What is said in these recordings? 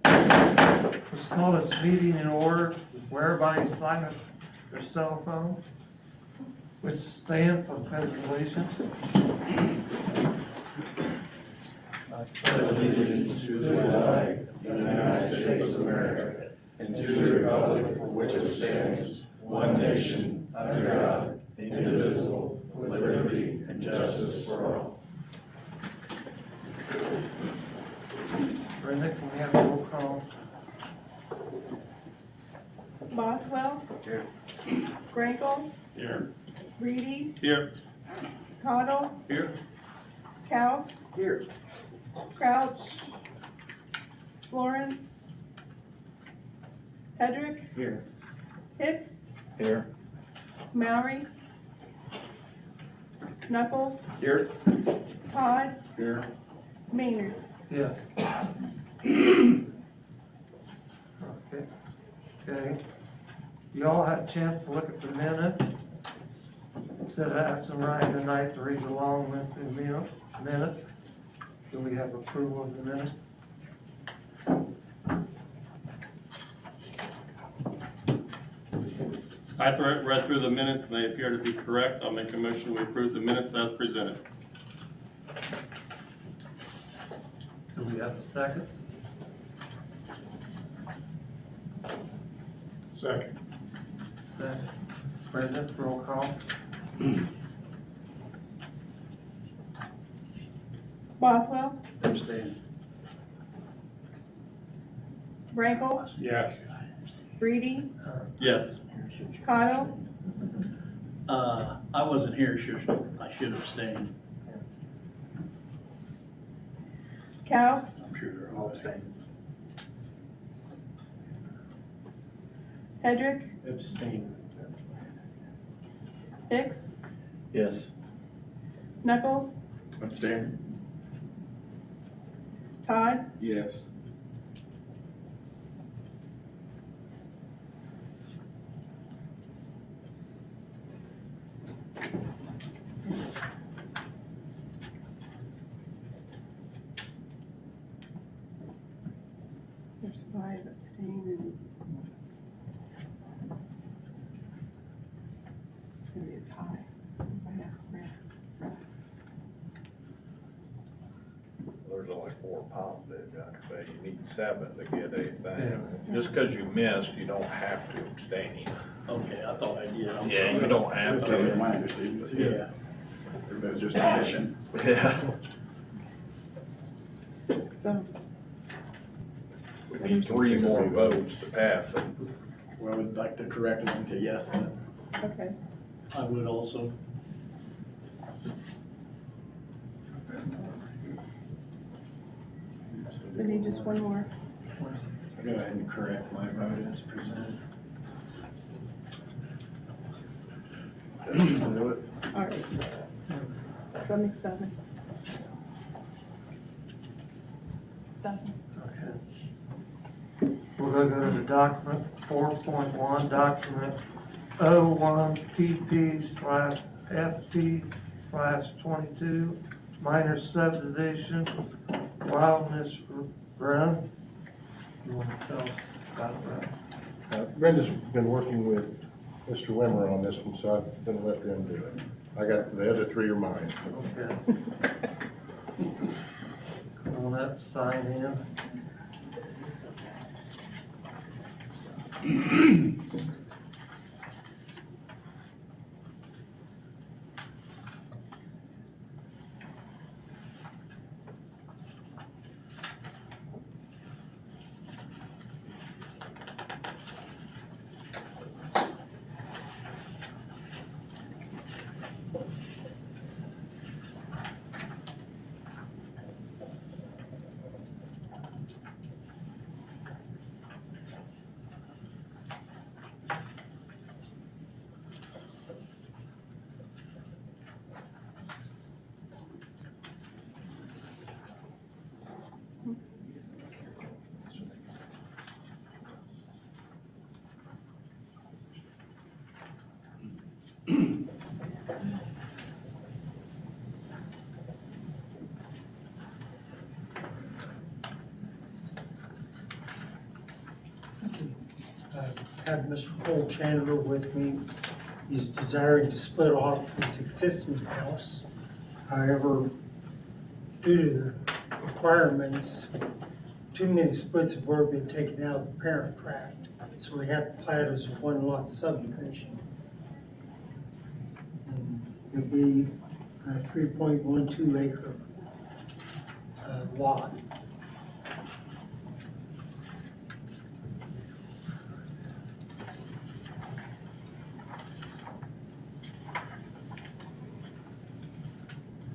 Let's call this meeting in order, where everybody sign their cell phone, which stand for pledge of allegiance. Pledge allegiance to the flag of the United States of America and to the republic for which it stands, one nation, under God, indivisible, with liberty and justice for all. Brenda, can we have a roll call? Bothwell. Here. Frankel. Here. Reedy. Here. Cottle. Here. Couse. Here. Crouch. Florence. Hedrick. Here. Hicks. Here. Mowry. Knuckles. Here. Todd. Here. Maynard. Yes. Okay. You all had a chance to look at the minutes. Instead of asking Ryan tonight to read along with the minutes, do we have approval of the minutes? I read through the minutes and they appear to be correct. I'll make a motion we approve the minutes as presented. Do we have a second? Second. Second. Brenda, roll call. Bothwell. Abstain. Frankel. Yes. Reedy. Yes. Cottle. I wasn't here, I should have stayed. Couse. I'm sure they're all staying. Hedrick. Abstain. Hicks. Yes. Knuckles. Abstain. Todd. Yes. There's 5 abstaining. It's gonna be a tie. If I have Rex. There's only 4 positive, like I say, you need 7 to get anything. Just because you missed, you don't have to abstain. Okay, I thought I did. I'm Yeah, sorry. you don't have That was to. my understanding too. Yeah. That was just tradition. Yeah. So, We need 3 more votes to pass it. Well, I would like to correct them to yes then. okay. I would also. We need just one more. I'll go ahead and correct my vote as presented. Do it. All right. So I make 7. 7. Okay. We're gonna go to the document 4.1, document 01PP/FP/22, minor subdivision, Wilderness Run. You wanna tell us about that? Brenda's been working with Mr. Wimmer on this one, so I'm gonna let them do it. I got, the other 3 are mine. Okay. Come on up, sign in. have Mr. Cole Chandler with me. He's desiring to split off his existing house. However, due to the requirements, too many splits have already been taken out of the parent tract. So we have to plat as a one-lot subdivision. And it'll be a 3.12 acre lot.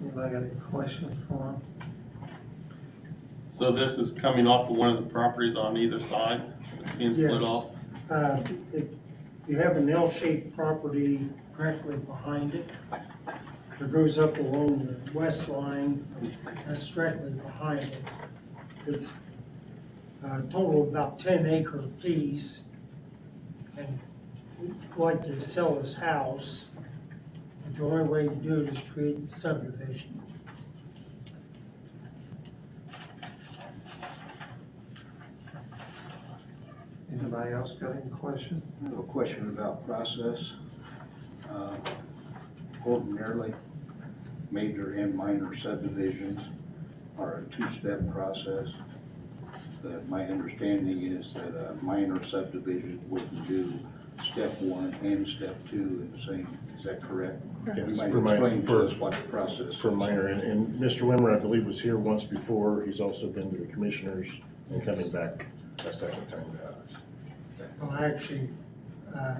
Anybody got any questions for him? So this is coming off of one of the properties on either side? It's being split Yes. off? You have an L-shaped property directly behind it. It goes up along the west line, that's directly behind it. It's a total of about 10 acre piece. And we'd like to sell his house. And the only way to do it is create the subdivision. Anybody else got any questions? I have a question about process. Ordinarily, major and minor subdivisions are a two-step process. But my understanding is that a minor subdivision wouldn't do step one and step two in the same, is that correct? You Yes, might for minor- explain to us what the process is. For minor, and Mr. Wimmer, I believe, was here once before. He's also been to the commissioners and coming back a second time to us. Well, actually, I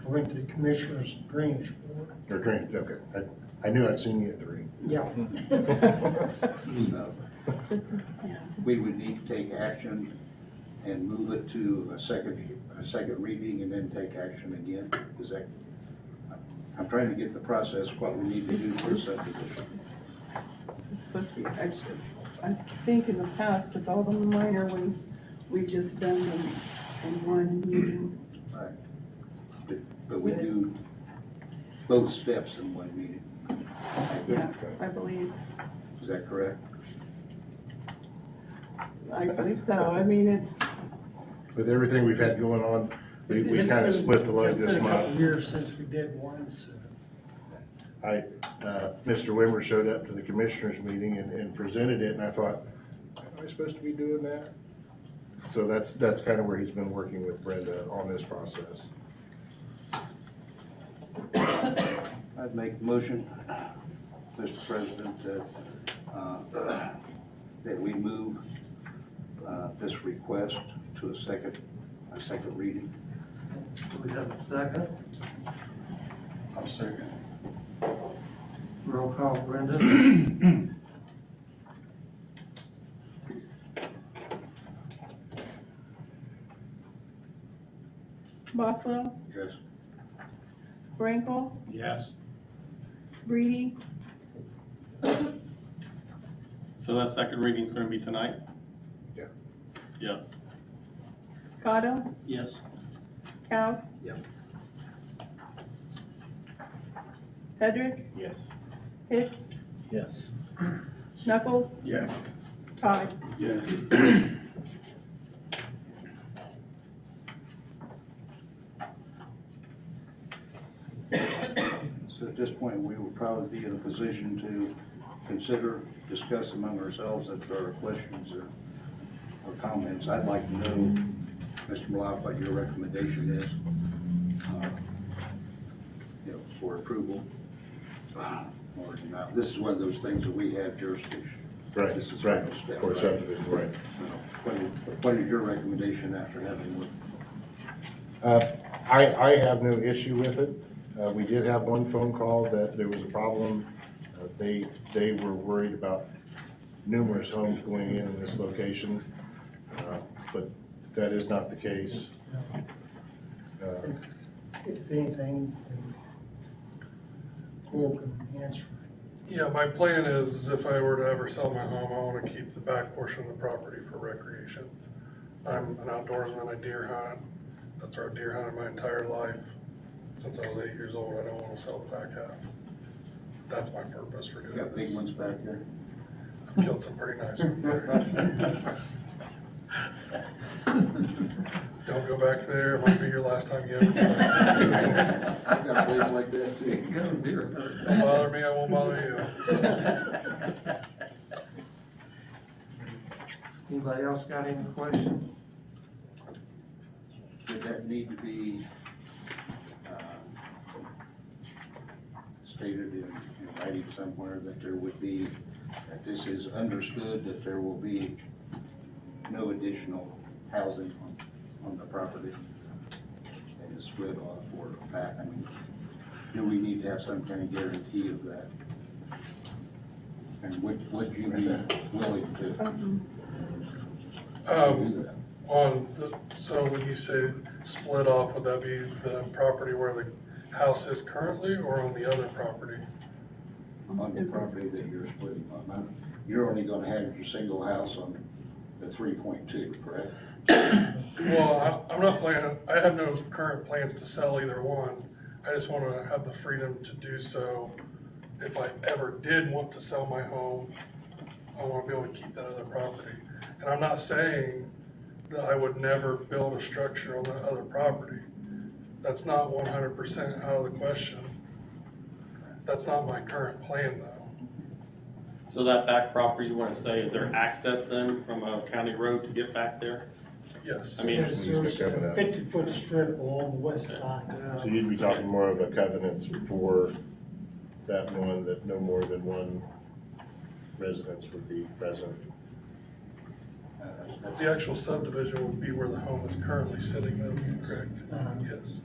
went to the Commissioners Drainage Board. Or grant, okay. I knew I'd seen you at 3. Yeah. We would need to take action and move it to a second reading and then take action again. Is that, I'm trying to get the process, what we need to do for a subdivision. It's supposed to be, actually, I think in the past with all the minor ones, we've just done them in one meeting. Right. But we do both steps in one meeting. Yeah, I believe, Is that correct? I believe so. I mean, it's, With everything we've had going on, we It's kind of been- split the load this It's been a couple month. years since we did one, so. Mr. Wimmer showed up to the commissioners meeting and presented it, and I thought, am I supposed to be doing that? So that's kind of where he's been working with Brenda on this process. I'd make the motion, Mr. President, that we move this request to a second reading. Do we have a second? I'll second. Roll call, Brenda? Bothwell, Yes. Brinkle, Yes. Reedy, So that second reading is gonna be tonight? Yeah. Yes. Cotto, Yes. House. Yep. Hedrick, Yes. Hicks, Yes. Knuckles, Yes. Todd. Yes. So at this point, we will probably be in a position to consider, discuss among ourselves if there are questions or comments. I'd like to know, Mr. Blau, what your recommendation is, for approval. Or not. This is one of those things that we have jurisdiction. Right, This is right, final step, for right? subdivision, right. What is your recommendation after having looked? I have no issue with it. We did have one phone call that there was a problem. They were worried about numerous homes going in this location, but that is not the case. If anything, Cole can answer. Yeah, my plan is if I were to ever sell my home, I want to keep the back portion of the property for recreation. I'm an outdoorsman, I deer hunt. That's where I've deer hunted my entire life. Since I was 8 years old, I don't want to sell the back half. That's my purpose for You doing got big this. ones back there? I've killed some pretty nice ones there. Don't go back there, it might be your last time you ever. I've got a place like that too. Don't bother me, I won't bother you. Anybody else got any questions? Would that need to be stated in writing somewhere that there would be, that this is understood, that there will be no additional housing on the property and is split off or back? I mean, do we need to have some kind of guarantee of that? And would you be willing to do that? So when you say split off, would that be the property where the house is currently or on the other property? On the property that you're splitting on? You're only gonna have your single house on the 3.2, correct? Well, I'm not planning, I have no current plans to sell either one. I just want to have the freedom to do so. If I ever did want to sell my home, I want to be able to keep that other property. And I'm not saying that I would never build a structure on that other property. That's not 100% out of the question. That's not my current plan though. So that back property, you wanna say, is there access then from a county road to get back there? Yes. I mean, Yes, there's a 50-foot strip along the west side. So you'd be talking more of a covenant for that one, that no more than one residence would be present. The actual subdivision would be where the home is currently sitting though, correct? Yes.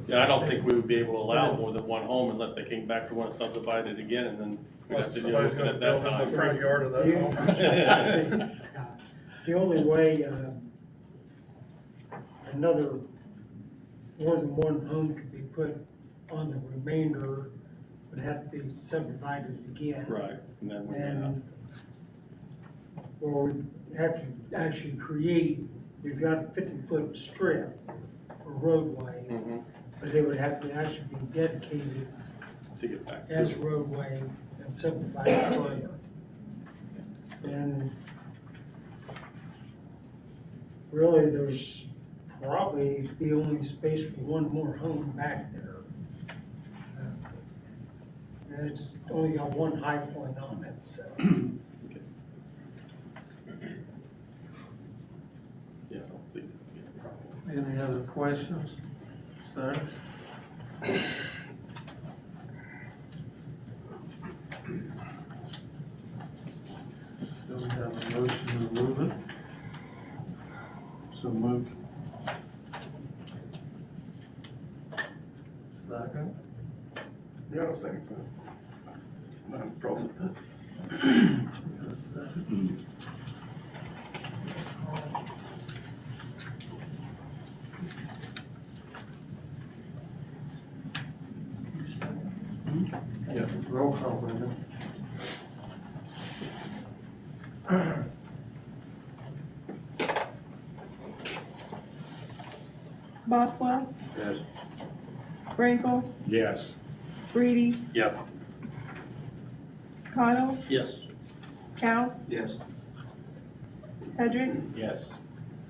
yeah, I don't think we would be able to allow more than one home unless they came back to want to subdivide it again, and then we'd have Unless to deal somebody's with it gonna at that build in the time. front yard of that home. The only way, more than one home could be put on the remainder would have to be subdivided again. Right, and then, And, or we have to actually we've got a 50-foot strip for roadway, Mhm. but it would have to actually be dedicated to get back. as roadway and subdivided further. And really, there's probably be only space for one more home back there. And it's only got one high point on it, so. Yeah, I don't see that being a problem. Any other questions, sir? So we have a motion to move it. So moved. Second. Yeah, I was thinking, no problem. A second. Yeah. Roll call, Brenda. Bothwell, Yes. Frankel, Yes. Reedy, Yes. Cottle, Yes. House, Yes. Hedrick, Yes.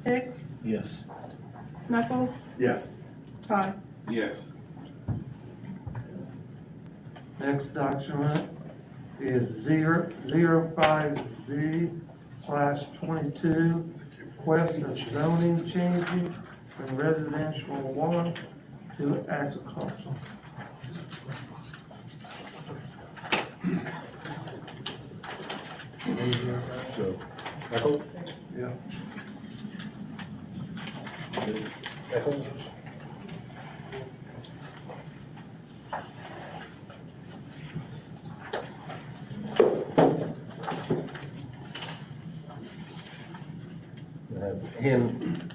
Hicks, Yes. Knuckles, Yes. Todd. Yes. Next document is 05Z/22, request of zoning changing from residential 1 to agricultural. So, Echols? Yeah. Echols?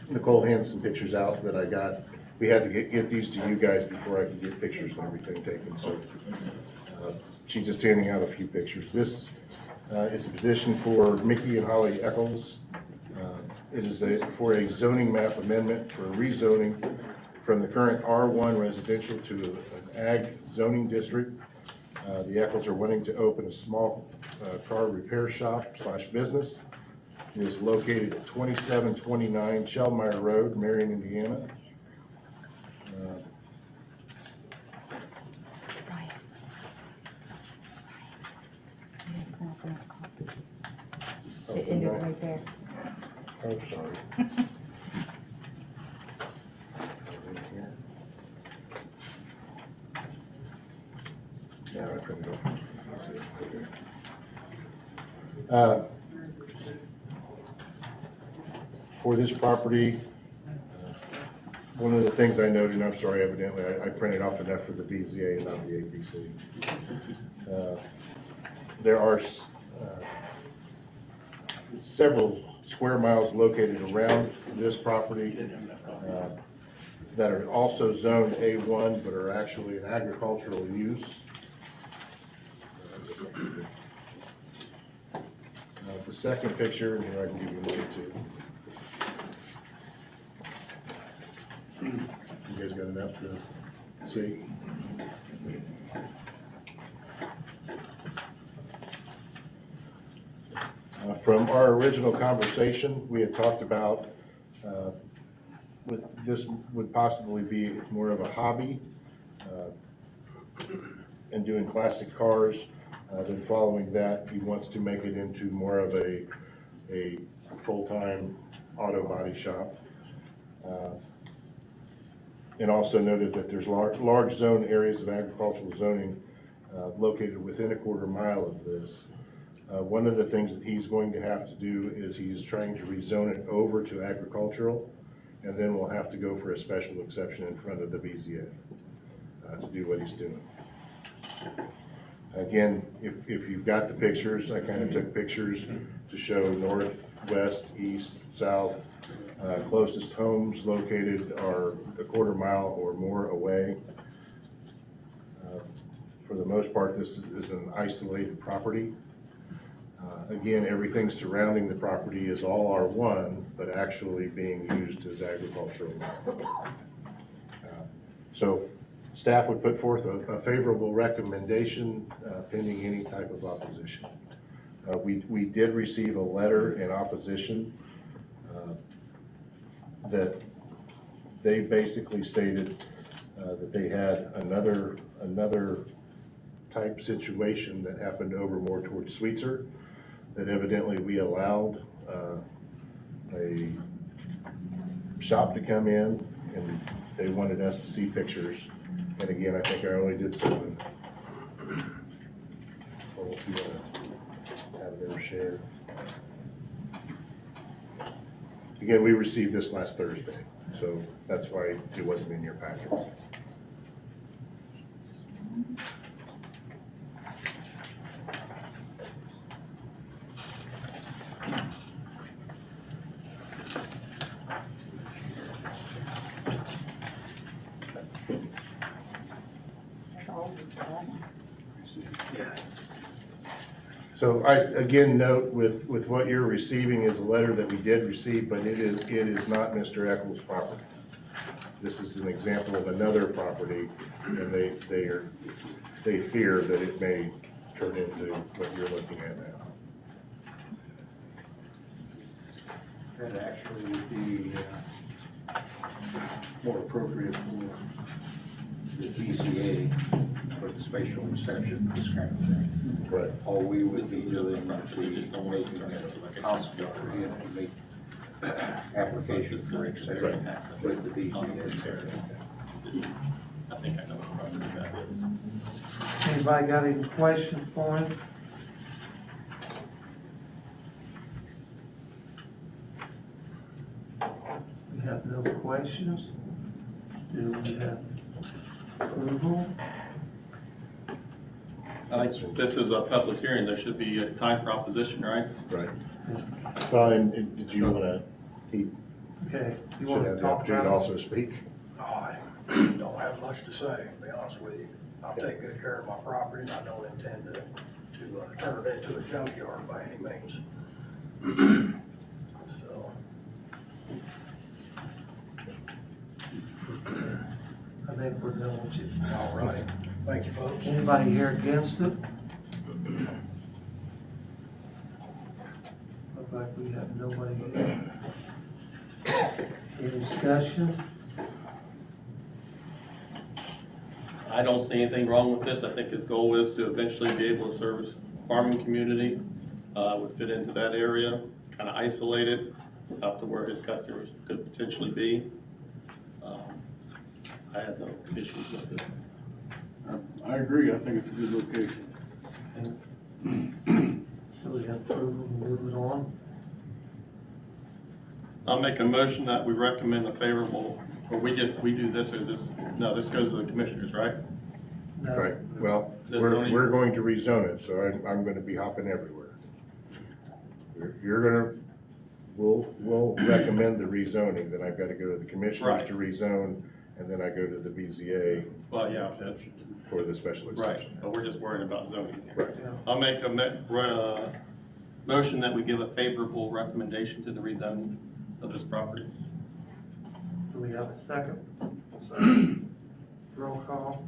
Nicole hands some pictures out that I got. We had to get these to you guys before I could get pictures and everything taken, so she's just handing out a few pictures. This is a petition for Mickey and Holly Echols. It is for a zoning map amendment for rezoning from the current R1 residential to an ag zoning district. The Echols are wanting to open a small car repair shop / business. is located at 2729 Shellmeyer Road, Marion, Indiana. It ended right there. Oh, sorry. Yeah, I printed it off. For this property, one of the things I noted, and I'm sorry, evidently, I printed off enough for the BZA and not the APC. There are several square miles located around this property that are also zoned A1, but are actually an agricultural use. The second picture, and here I can give you another two. You guys got enough to see? From our original conversation, we had talked about this would possibly be more of a hobby and doing classic cars. Then following that, he wants to make it into more of a full-time auto body shop. And also noted that there's large zone areas of agricultural zoning located within a quarter mile of this. One of the things that he's going to have to do is he's trying to rezone it over to agricultural, and then we'll have to go for a special exception in front of the BZA to do what he's doing. Again, if you've got the pictures, I kind of took pictures to show north, west, east, south. Closest homes located are a quarter mile or more away. For the most part, this is an isolated property. Again, everything surrounding the property is all R1, but actually being used as agricultural. So staff would put forth a favorable recommendation pending any type of opposition. We did receive a letter in opposition that they basically stated that they had another type situation that happened over more towards Sweetser, that evidently we allowed a shop to come in and they wanted us to see pictures. And again, I think I only did 7. So if you want to have them share. Again, we received this last Thursday, so that's why it wasn't in your packets. So I, again, note with what you're receiving is a letter that we did receive, but it is not Mr. Eccles' property. This is an example of another property, and they fear that it may turn into what you're looking at now. That actually would be more appropriate for the BZA for the spatial reception, this kind of thing. Right. All we would be doing is making a house for him to make applications for exception with the BZA. I think I know what property that is. Anybody got any questions for him? We have no questions. Do we have approval? This is a public hearing, there should be a time for opposition, right? Right. Well, and did you want to, he Okay, you should want have to the talk opportunity to about also speak. I don't have much to say, to be honest with you. I'll take good care of my property, and I don't intend to turn it into a junkyard by any means. So, I think we're done with you. all right, thank you, folks. Anybody here against it? Look like We have nobody here. Any discussion? I don't see anything wrong with this. I think its goal is to eventually be able to service farming community, would fit into that area, kind of isolate it out to where his customers could potentially be. I have no issues with it. I agree, I think it's a good location. So we have approval to move it on. I'll make a motion that we recommend a favorable, or we do this, or is this, no, this goes to the commissioners, right? No. Right, well, The we're zoning- going to rezone it, so I'm gonna be hopping everywhere. You're gonna, we'll recommend the rezoning, then I've gotta go to the commissioners Right. to rezone, and then I go to the BZA Well, yeah, for the special right, exception. but we're just worried about zoning. Right. Yeah. I'll make a motion that we give a favorable recommendation to the rezoning of this property. Do we have a second? Roll call.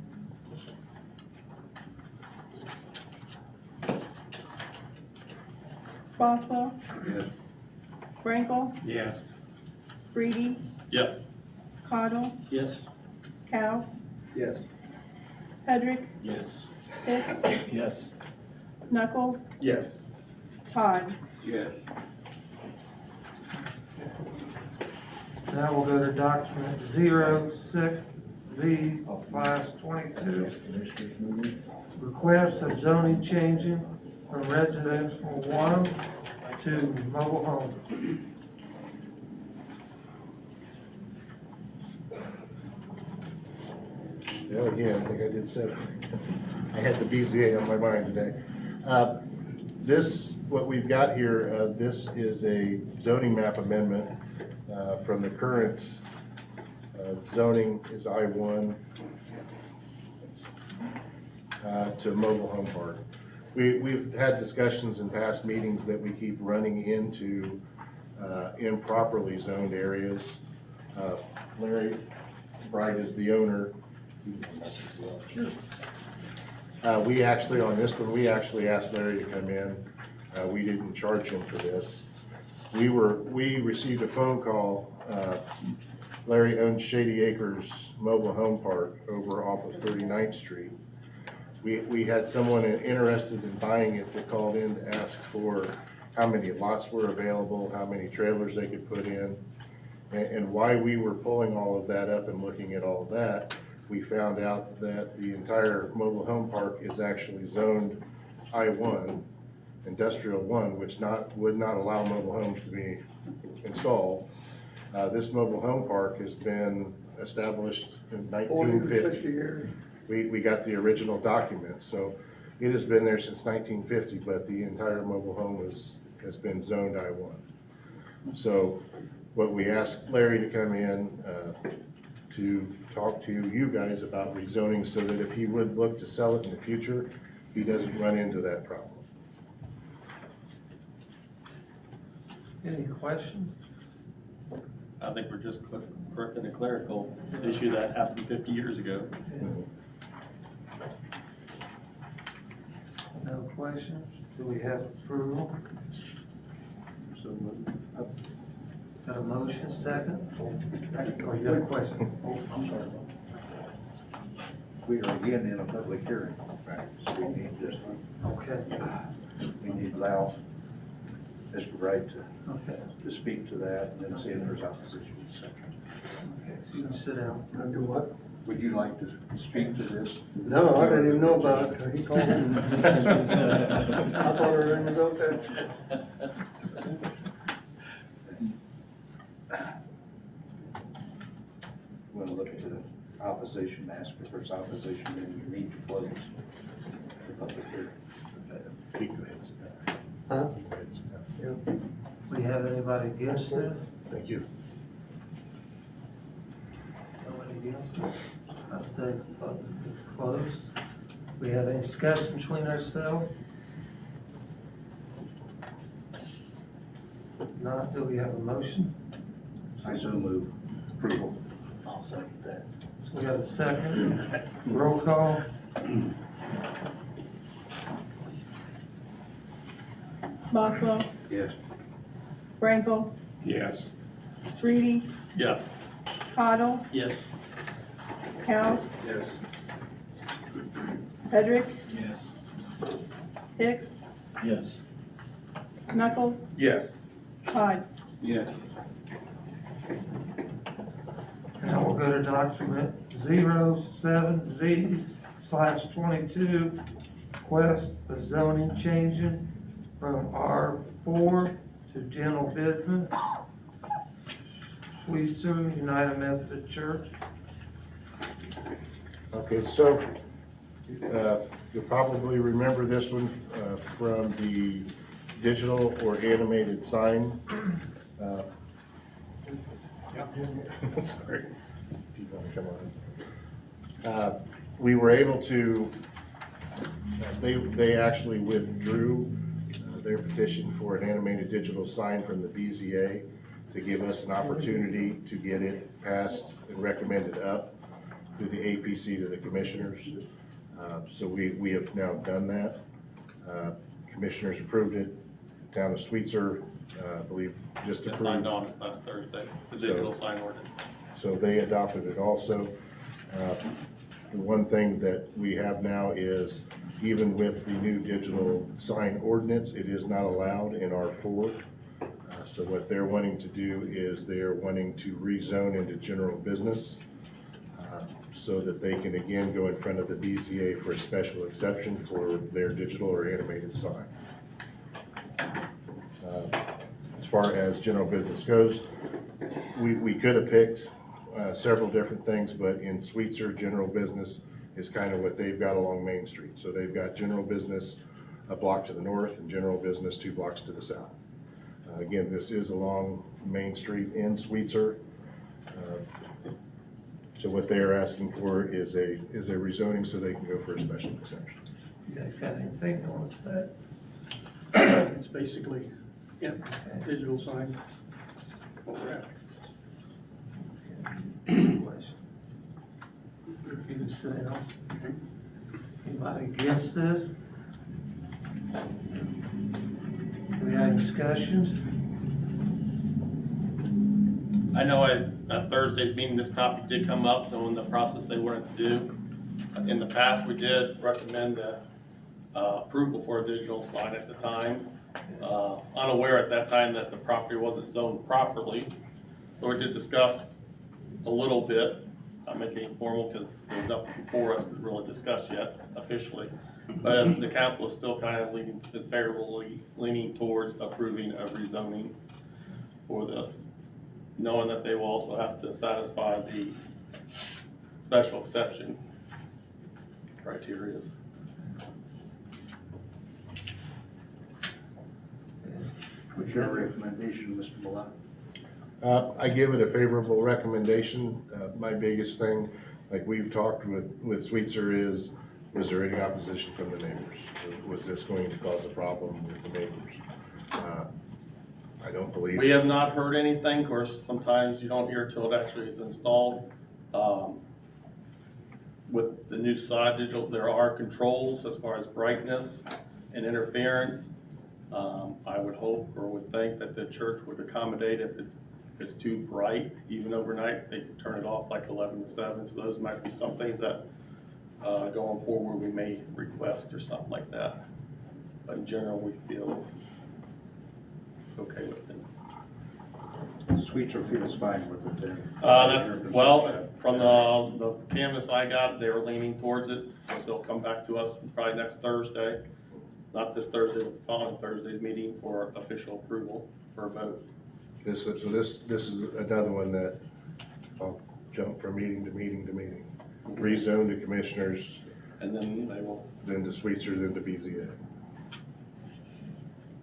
Bothwell, Yes. Frankel, Yes. Reedy, Yes. Cottle, Yes. Cows, Yes. Hedrick, Yes. Hicks, Yes. Knuckles, Yes. Todd. Yes. Now we'll go to document 06V/22. Request of zoning changing from residential 1 to mobile home. Yeah, again, I think I did 7. I had the BZA on my mind today. This, what we've got here, this is a zoning map amendment from the current zoning is I-1 to mobile home park. We've had discussions in past meetings that we keep running into improperly zoned areas. Larry Bright is the owner. We actually, on this one, we actually asked Larry to come in. We didn't charge him for this. We received a phone call. Larry owns Shady Acres Mobile Home Park over off of 39th Street. We had someone interested in buying it that called in to ask for how many lots were available, how many trailers they could put in. And why we were pulling all of that up and looking at all of that, we found out that the entire mobile home park is actually zoned I-1, Industrial 1, which would not allow mobile homes to be installed. This mobile home park has been established in 1950. years. We got the original documents, so it has been there since 1950, but the entire mobile home has been zoned I-1. So what we asked Larry to come in to talk to you guys about rezoning so that if he would look to sell it in the future, he doesn't run into that problem. Any questions? I think we're just correcting a clerical issue that happened 50 years ago. No questions? Do we have approval? So moved. Got a motion, second? Or you got a question? I'm sorry. We are again in a public hearing, right? So we need just, Okay, we need to allow Mr. Wright okay, to speak to that and then see if there's opposition, etc. okay, so you can sit down. I do what? Would you like to speak to this? No, I didn't even know about it till he called me. I thought everything was okay. Want to look at the opposition, ask if there's opposition, then you need to close the public hearing. You can go ahead and sit down. Huh? You can go ahead and sit down. We have anybody against this? Thank you. Nobody against it? I say public is closed. We have any discussion between ourselves? Not, do we have a motion? I so move approval. I'll second that. So we got a second. Roll call. Bothwell, Yes. Frankel, Yes. Reedy, Yes. Cottle, Yes. House, Yes. Hedrick, Yes. Hicks, Yes. Knuckles, Yes. Todd. Yes. Now we'll go to document 07Z/22, request of zoning changes from R4 to general business. Sweetser United Methodist Church. Okay, so, you'll probably remember this one, from the digital or animated sign. Sorry. Keep on, come on. We were able to, they actually withdrew their petition for an animated digital sign from the BZA to give us an opportunity to get it passed and recommended up through the APC to the commissioners. So we have now done that. Commissioners approved it. Town of Sweetser, I believe, just Just approved. signed on it last Thursday, the digital sign ordinance. So they adopted it also. The one thing that we have now is, even with the new digital sign ordinance, it is not allowed in R4. So what they're wanting to do is they're wanting to rezone into general business so that they can again go in front of the BZA for a special exception for their digital or animated sign. As far as general business goes, we could have picked several different things, but in Sweetser, general business is kind of what they've got along Main Street. So they've got general business a block to the north and general business 2 blocks to the south. Again, this is along Main Street in Sweetser. So what they are asking for is a rezoning so they can go for a special exception. You guys got anything you want to say? It's basically, yeah, digital sign. What we're after. You can sit down. Anybody against this? Do we have discussions? I know at Thursday's meeting, this topic did come up, knowing the process they wanted to do. In the past, we did recommend approval for a digital sign at the time. Unaware at that time that the property wasn't zoned properly. So we did discuss a little bit, not making it formal because there's nothing before us to really discuss yet officially. But the council is still kind of is favorably leaning towards approving a rezoning for this, knowing that they will also have to satisfy the special exception criteria. What's your recommendation, Mr. Malott? I give it a favorable recommendation. My biggest thing, like we've talked with Sweetser, is was there any opposition from the neighbors? Was this going to cause a problem with the neighbors? I don't believe. We have not heard anything. Of course, sometimes you don't hear till it actually is installed. With the new side digital, there are controls as far as brightness and interference. I would hope or would think that the church would accommodate if it's too bright, even overnight, they can turn it off like 11 to 7. So those might be some things that going forward we may request or something like that. But in general, we feel okay with it. Sweetser feels fine with it then. Well, from the canvas I got, they were leaning towards it, so they'll come back to us probably next Thursday. Not this Thursday, but the following Thursday's meeting for official approval for a vote. This is another one that I'll jump from meeting to meeting to meeting. Rezone to commissioners, And then they will, then to Sweetser, then to BZA.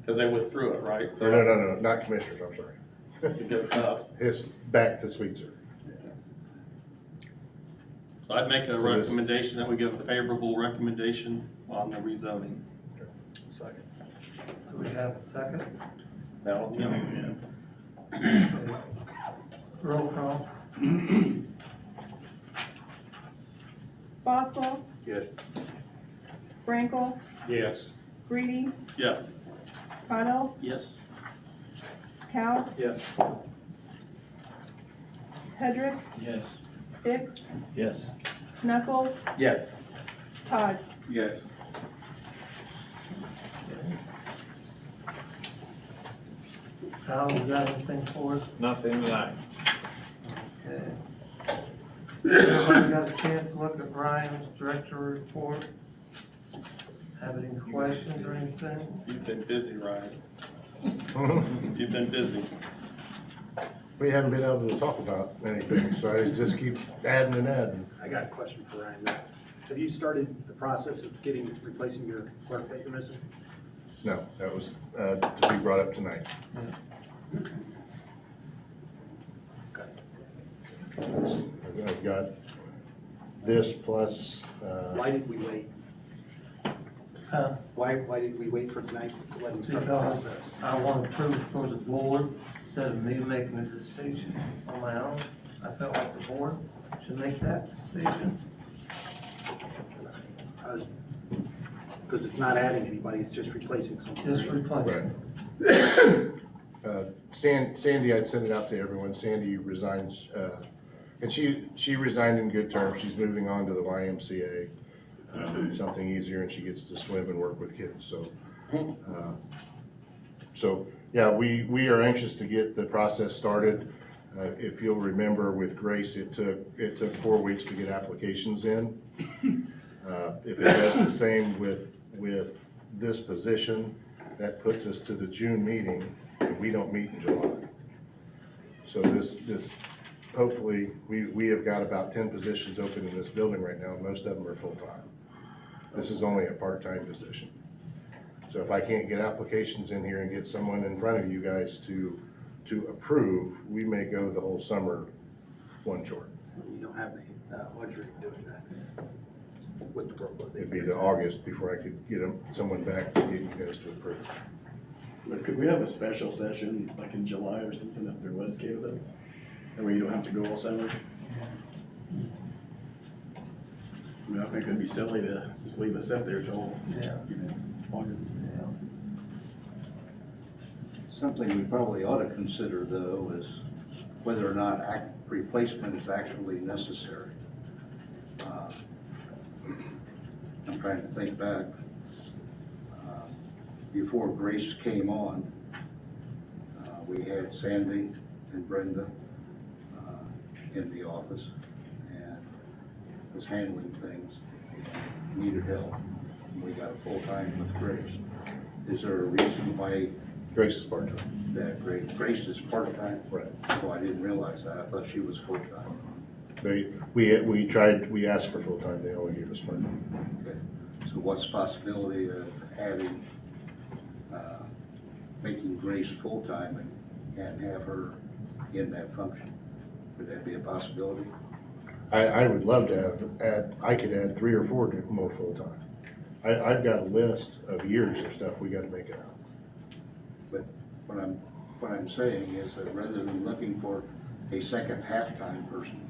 because they withdrew it, right? So No, not commissioners, I'm sorry. it goes to us. It's back to Sweetser. So I'd make a So this- recommendation that we give a favorable recommendation on the rezoning. Second. Do we have a second? Now, yeah. Roll call. Boswell, Yes. Frankel, Yes. Reedy, Yes. Cottle, Yes. House, Yes. Hedrick, Yes. Hicks, Yes. Knuckles, Yes. Todd. Yes. Al, you got anything for us? Nothing tonight. Okay. Everybody got a chance to look at Ryan's director report? Have any questions or anything? You've been busy, Ryan. You've been busy. We haven't been able to talk about anything, so I just keep adding and adding. I got a question for Ryan. Have you started the process of replacing your clerk that you're missing? No, that was to be brought up tonight. I've got this plus, Why did we wait? Huh? Why did we wait for tonight to let him start the Because process? I want to prove for the board, instead of me making a decision on my own, I felt like the board should make that decision. Because it's not adding anybody, it's just replacing someone. Just replace right. it. Sandy, I sent it out to everyone. Sandy resigns, and she resigned in good terms. She's moving on to the YMCA, something easier, and she gets to swim and work with kids. So yeah, we are anxious to get the process started. If you'll remember, with Grace, it took 4 weeks to get applications in. If it does the same with this position, that puts us to the June meeting, and we don't meet in July. So this hopefully, we have got about 10 positions open in this building right now, and most of them are full-time. This is only a part-time position. So if I can't get applications in here and get someone in front of you guys to approve, we may go the whole summer one short. You don't have the luxury of doing that with the workload. It'd be to August before I could get someone back to get you guys to approve. But could we have a special session like in July or something if there was candidates? That way you don't have to go all summer. I mean, I think it'd be silly to just leave it set there till August. Yeah. Something we probably ought to consider, though, is whether or not replacement is actually necessary. I'm trying to think back. Before Grace came on, we had Sandy and Brenda in the office and was handling things, needed help. We got a full-time with Grace. Is there a reason why Grace is part-time. that Grace is part-time? Right. Oh, I didn't realize that. I thought she was full-time. We asked for full-time, they only gave us part-time. Okay. So what's the possibility of adding, making Grace full-time and have her in that function? Would that be a possibility? I would love to I could add 3 or 4 more full-time. I've got a list of years of stuff we gotta make it out. But what I'm saying is that rather than looking for a second half-time person,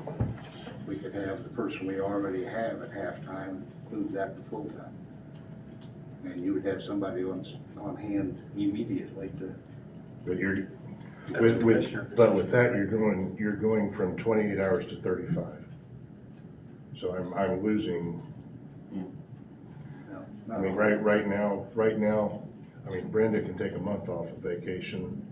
we could have the person we already have at half-time, move that to full-time. And you would have somebody on hand immediately to. But That's a commissioner but with that, you're going from 28 hours to 35. So I'm losing. I mean, right now, I mean, Brenda can take a month off of vacation.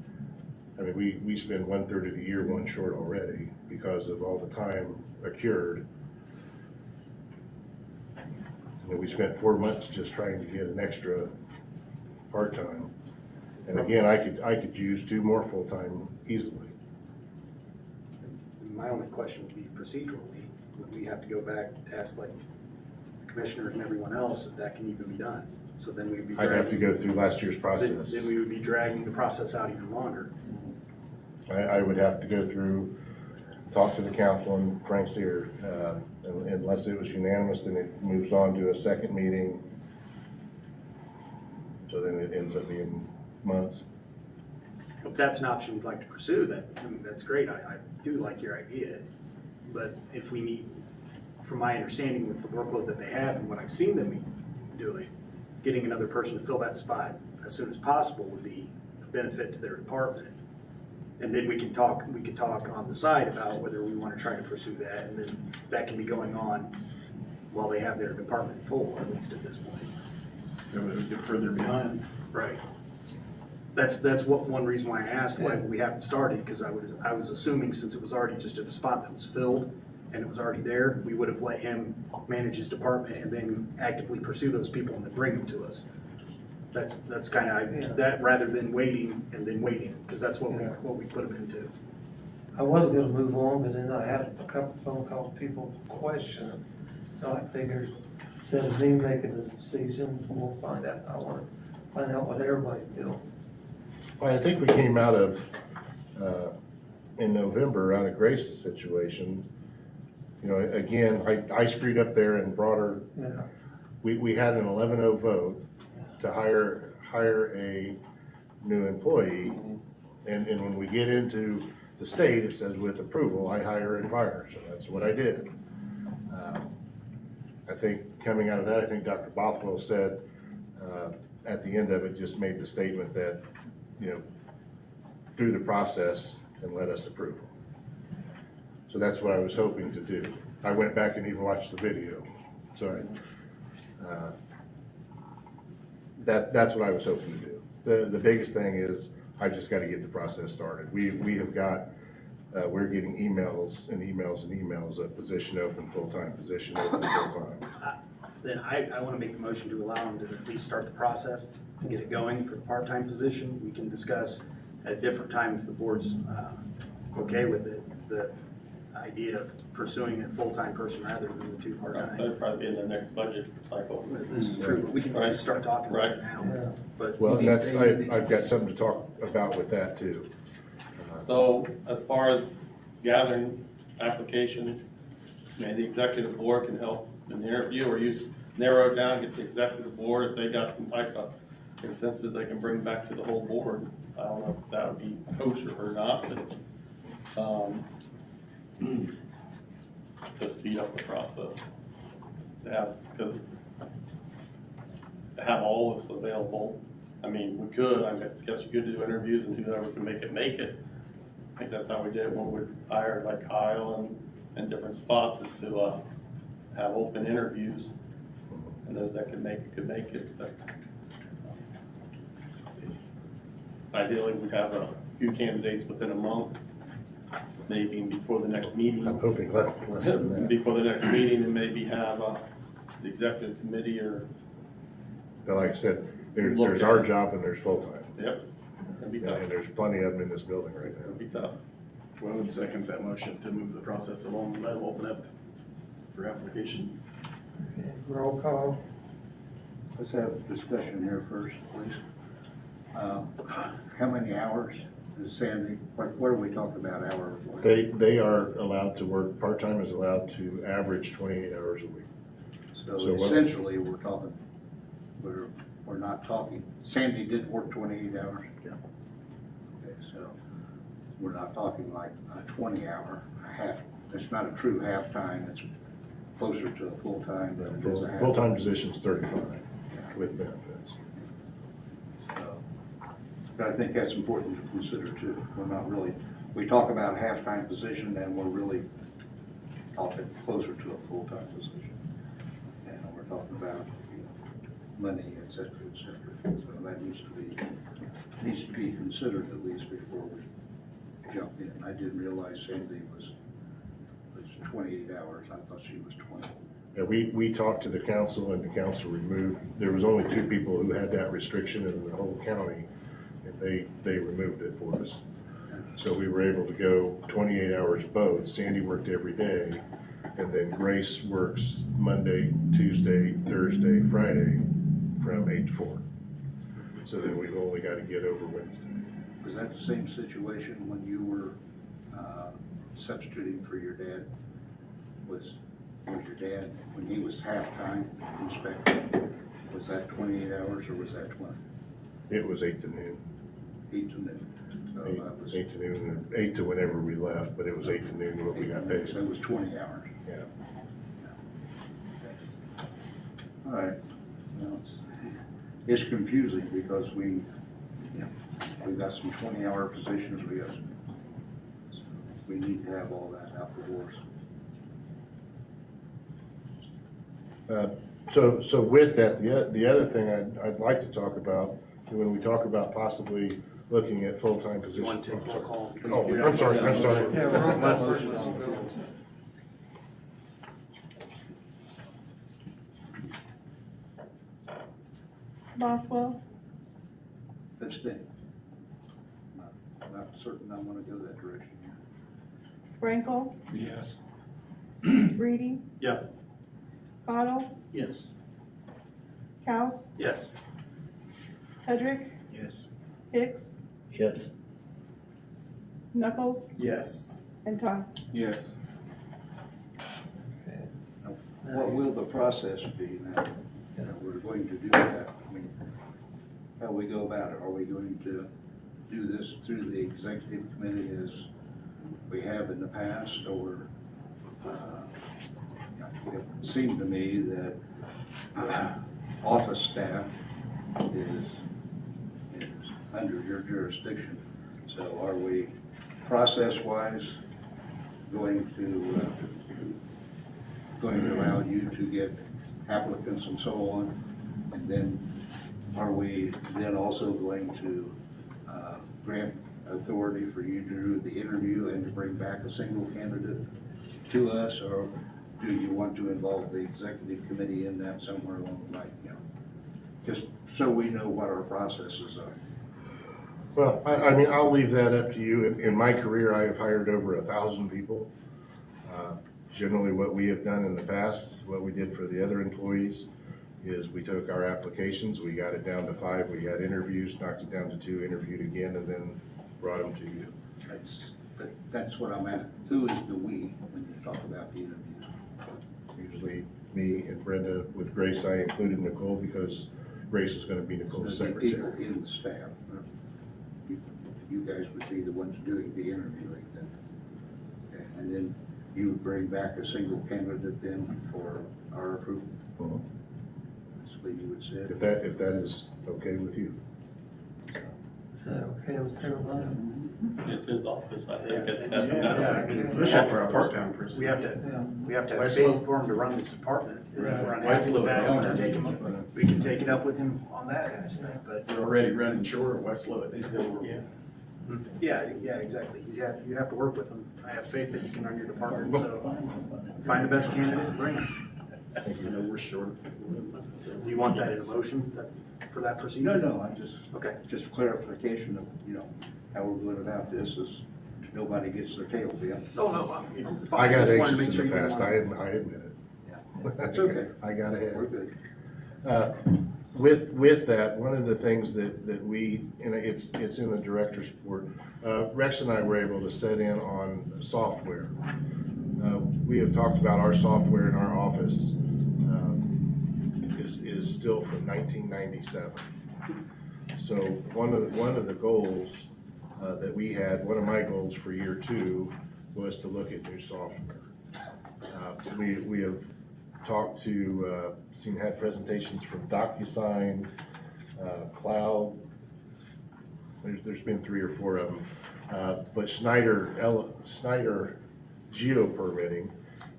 I mean, we spend 1/3 of the year one short already because of all the time accrued. And we spent 4 months just trying to get an extra part-time. And again, I could use 2 more full-time easily. My only question would be procedurally, would we have to go back to ask like commissioners and everyone else if that can even be done? So then we'd be I'd have to dragging, go through last year's process. then we would be dragging the process out even longer. I would have to go through, talk to the council, and Frank's here, unless it was unanimous, then it moves on to a second meeting. So then it ends up being months. If that's an option we'd like to pursue, that's great. I do like your idea. But if we need, from my understanding with the workload that they have and what I've seen them doing, getting another person to fill that spot as soon as possible would be a benefit to their department. And then we could talk on the side about whether we want to try to pursue that, and then that can be going on while they have their department full, at least at this point. It would get further behind. Right. That's one reason why I asked why we haven't started, because I was assuming since it was already just a spot that was filled and it was already there, we would have let him manage his department and then actively pursue those people and then bring them to us. That's kind of, that rather than waiting and then waiting, because that's what we put them into. I was gonna move on, but then I had a couple phone calls, people questioning. So I figured, instead of me making a decision, we'll find out. I wanna find out what everybody feels. Well, I think we came out of, in November, out of Grace's situation. You know, again, I screwed up there and brought her, Yeah. we had an 11-0 vote to hire a new employee. And when we get into the state, it says with approval, I hire and fire. So that's what I did. I think coming out of that, I think Dr. Bothwell said, at the end of it, just made the statement that, you know, through the process and let us approve. So that's what I was hoping to do. I went back and even watched the video. So that's what I was hoping to do. The biggest thing is I've just got to get the process started. We have got, we're getting emails and emails and emails of position open, full-time, position open, full-time. Then I want to make the motion to allow them to at least start the process and get it going for the part-time position. We can discuss at a different time if the board's okay with it, the idea of pursuing a full-time person rather than the two part-time. That'd probably be in the next budget cycle. This is true, but we can always start talking about it now. Yeah. But Well, and that's, I've got something to talk about with that too. So as far as gathering applications, maybe the executive board can help in the interview, or you narrow it down, get the executive board, if they got some type of consensus, they can bring back to the whole board. I don't know if that would be kosher or not, but, to speed up the process. Because to have all this available, I mean, we could, I guess you could do interviews and whoever can make it, make it. I think that's how we did it when we hired like Kyle and different spots, is to, have open interviews. And those that could make it, could make it. But ideally, we'd have a few candidates within a month, maybe before the next meeting. I'm hoping less than that. Before the next meeting, and maybe have the executive committee or. But like I said, there's our job and there's full-time. Yep, it'd be tough. And there's plenty of them in this building right now. It'd be tough. Well, I would second that motion to move the process along and let them open up for applications. Okay, roll call. Let's have a discussion here first, please. How many hours is Sandy, what are we talking about hours? They are allowed to work, part-time is allowed to average 28 hours a week. So essentially, we're not talking, Sandy did work 28 hours? Yeah. Okay, so we're not talking like a 20-hour, a half, it's not a true half-time, it's closer to a full-time than it is a half. Full-time position's 35 with benefits. So, but I think that's important to consider too. We're not really, we talk about a half-time position and we're really talking closer to a full-time position. And we're talking about, you know, money, et cetera, et cetera. So that needs to be considered at least before we jump in. I didn't realize Sandy was 28 hours. I thought she was 20. Yeah, we talked to the council and the council removed, there was only 2 people who had that restriction in the whole county, and they removed it for us. So we were able to go 28 hours both. Sandy worked every day, and then Grace works Monday, Tuesday, Thursday, Friday from 8 to 4. So then we've only got to get over Wednesday. Was that the same situation when you were substituting for your dad? Was your dad, when he was half-time inspector, was that 28 hours or was that 20? It was 8 to noon. 8 to noon. So that was 8 to noon, and 8 to whenever we left, but it was 8 to noon what we got paid. So it was 20 hours. Yeah. All right. Well, it's confusing because we've got some 20-hour positions, we got some we need to have all that out before us. So with that, the other thing I'd like to talk about, when we talk about possibly looking at full-time positions. You want to take roll call? Oh, I'm sorry. Yeah, roll call Unless- first. unless you go. Boswell, Abstain. Not certain I want to go that direction yet. Frankel, Yes. Reedy, Yes. Otto, Yes. Kaus, Yes. Hedrick, Yes. Hicks, Yes. Knuckles, Yes. and Todd. Yes. What will the process be now that we're going to do that? I mean, how we go about it? Are we going to do this through the executive committee as we have in the past, or it seemed to me that office staff is under your jurisdiction. So are we process-wise going to allow you to get applicants and so on? And then are we then also going to grant authority for you to do the interview and to bring back a single candidate to us? Or do you want to involve the executive committee in that somewhere along the line? You know, just so we know what our processes are. Well, I mean, I'll leave that up to you. In my career, I have hired over 1,000 people. Generally, what we have done in the past, what we did for the other employees, is we took our applications, we got it down to 5, we had interviews, knocked it down to 2, interviewed again, and then brought them to you. That's what I'm at. Who is the we when you talk about the interviews? Usually me and Brenda. With Grace, I included Nicole because Grace was gonna be Nicole's The secretary. people in the staff. You guys would be the ones doing the interviewing then. Okay, and then you would bring back a single candidate then for our approval? Mhm. That's what you would say? If that is okay with you. Is that okay with everybody? It's his office, I think. Especially for a part-time person. We have Yeah. to have Westlow. faith for him to run this department. And if we're Right. unhappy with Westlow, that, yeah. we can take it up with him on that aspect, but. We're already running short of Westlow. Yeah, exactly. You have to work with him. I have faith that you can run your department, so find the best candidate and bring him. I know we're short. Do you want that in a motion for that procedure? No, I Okay. just clarification of, how we're going about this is nobody gets their tail bent. Oh, no, I'm fine. I got Just wanted to anxious make in sure the you didn't past, want- I admit it. That's okay. I got ahead. We're good. With that, one of the things that we, and it's in the director's report, Rex and I were able to set in on software. We have talked about our software in our office is still from 1997. So one of the goals that we had, one of my goals for year 2 was to look at new software. We have talked to, had presentations from DocuSign, Cloud. There's been 3 or 4 of them. But Schneider Geo Permitting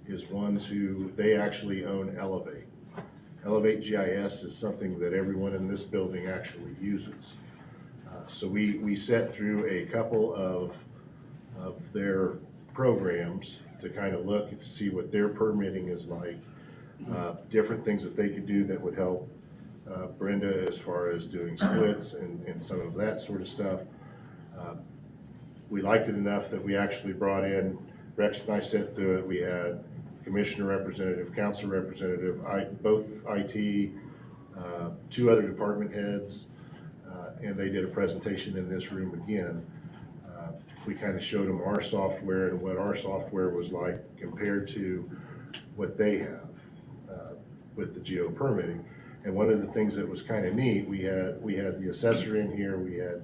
is ones who, they actually own Elevate. Elevate GIS is something that everyone in this building actually uses. So we set through a couple of their programs to kind of look and see what their permitting is like. Different things that they could do that would help Brenda as far as doing splits and some of that sort of stuff. We liked it enough that we actually brought in, Rex and I sat through it. We had commissioner representative, council representative, both IT, 2 other department heads, and they did a presentation in this room again. We kind of showed them our software and what our software was like compared to what they have with the geo permitting. And one of the things that was kind of neat, we had the assessor in here, we had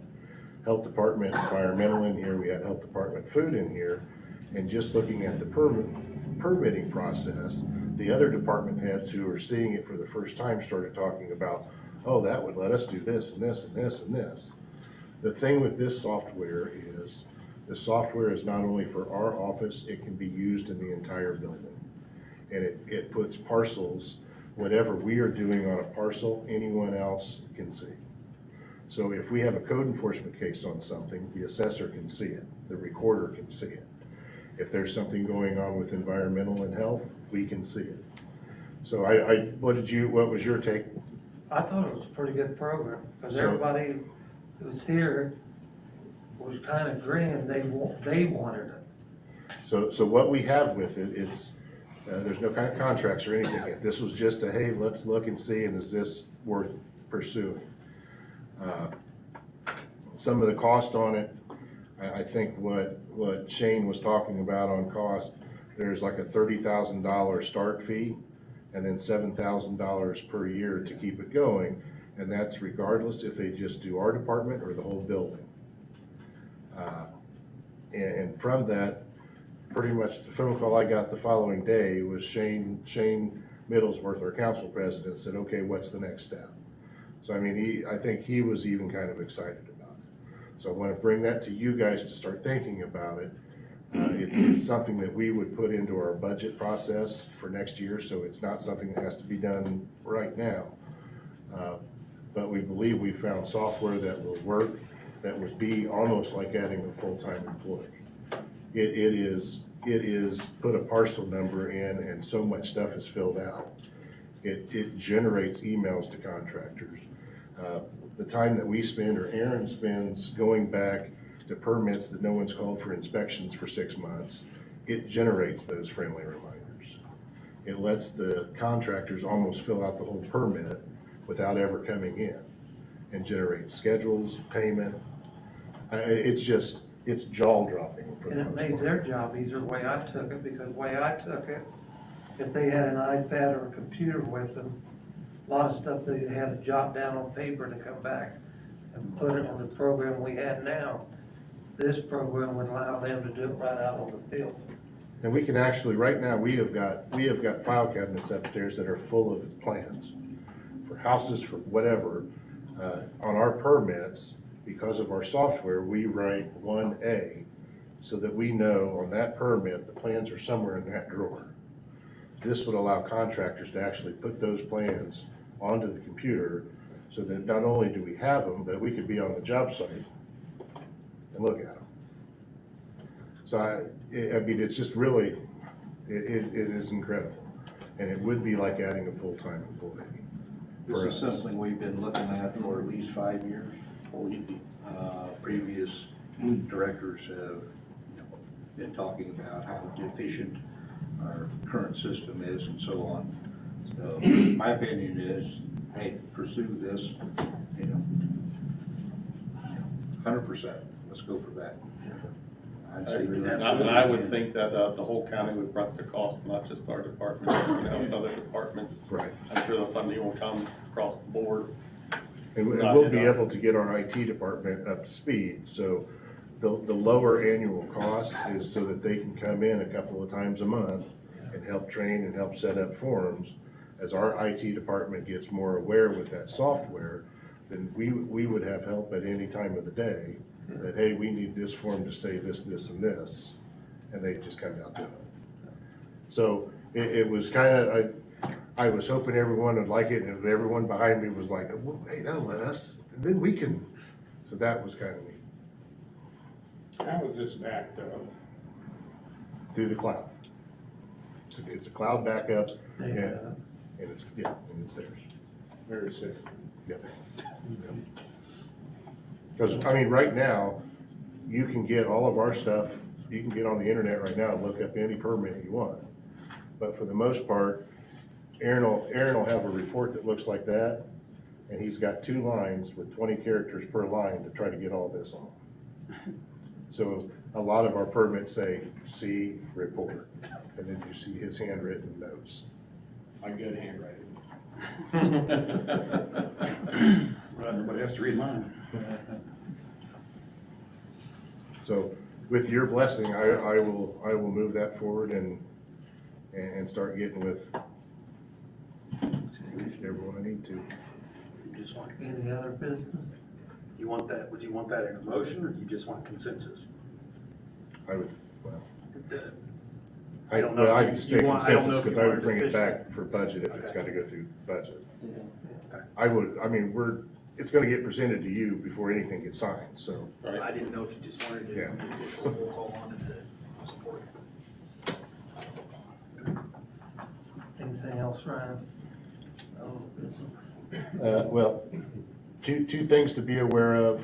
health department environmental in here, we had health department food in here, and just looking at the permitting process, the other department heads who are seeing it for the first time started talking about, oh, that would let us do this and this and this and this. The thing with this software is The software is not only for our office, it can be used in the entire building. And it puts parcels, whatever we are doing on a parcel, anyone else can see. So if we have a code enforcement case on something, the assessor can see it, the recorder can see it. If there's something going on with environmental and health, we can see it. So what was your take? I thought it was a pretty good program, because So- everybody who was here was kind of agreeing they wanted it. So what we have with it, it's, there's no kind of contracts or anything yet. This was just a, hey, let's look and see, and is this worth pursuing? Some of the cost on it, I think what Shane was talking about on cost, there's like a $30,000 start fee, and then $7,000 per year to keep it going, and that's regardless if they just do our department or the whole building. And from that, pretty much the phone call I got the following day was Shane Middlesworth, our council president, said, okay, what's the next step? So I mean, I think he was even kind of excited about it. So I want to bring that to you guys to start thinking about it. It's something that we would put into our budget process for next year, so it's not something that has to be done right now. But we believe we found software that will work, that would be almost like adding a full-time employee. It is put a parcel number in and so much stuff is filled out. It generates emails to contractors. The time that we spend, or Aaron spends, going back to permits that no one's called for inspections for 6 months, it generates those friendly reminders. It lets the contractors almost fill out the whole permit without ever coming in, and generates schedules, payment. It's jaw-dropping for And the it most made part. their job easier the way I took it, because the way I took it, if they had an iPad or a computer with them, a lot of stuff they had to jot down on paper to come back and put it on the program we had now. This program would allow them to do it right out on the field. And we can actually, right now, we have got file cabinets upstairs that are full of plans for houses, for whatever. On our permits, because of our software, we write 1A so that we know on that permit, the plans are somewhere in that drawer. This would allow contractors to actually put those plans onto the computer so that not only do we have them, but we could be on the job site and look at them. So I mean, it's just really, it is incredible. And it would be like adding a full-time employee. This is something we've been looking at for at least 5 years. Previous directors have been talking about how efficient our current system is and so on. So my opinion is, hey, pursue this, 100%. Let's go for that. I'd say And I would think that the whole county would front the cost, not just our department, also other departments. Right. I'm sure the funding will come across the board. And we'll be able to get our IT department up to speed, so the lower annual cost is so that they can come in a couple of times a month and help train and help set up forums. As our IT department gets more aware with that software, then we would have help at any time of the day, that, hey, we need this form to say this, this, and this, and they just come out to it. So it was kind of, I was hoping everyone would like it, and everyone behind me was like, well, hey, that'll let us, and then we can, so that was kind of neat. How is this backed up? Through the cloud. It's a cloud backup, They, and it's theirs. Very safe. Yep. Because, I mean, right now, you can get all of our stuff, you can get on the internet right now and look up any permit you want. But for the most part, Aaron will have a report that looks like that, and he's got 2 lines with 20 characters per line to try to get all this on. So a lot of our permits say, see, report, and then you see his handwritten notes. My good handwriting. Well, nobody has to read mine. So with your blessing, I will move that forward and start getting with everyone I need to. any other business? You want that, would you want that in a motion, or you just want consensus? I would, well, I don't know. well, I could just say You want- I don't consensus, know if because you I want would it bring it official. back for budget if it's Okay. gotta go through budget. Okay. I would, I mean, it's gonna get presented to you before anything gets signed, so. I didn't know if you just wanted to do Yeah. the official roll call on it to support it. Anything else, Ryan? Oh, Well, two things to be aware of.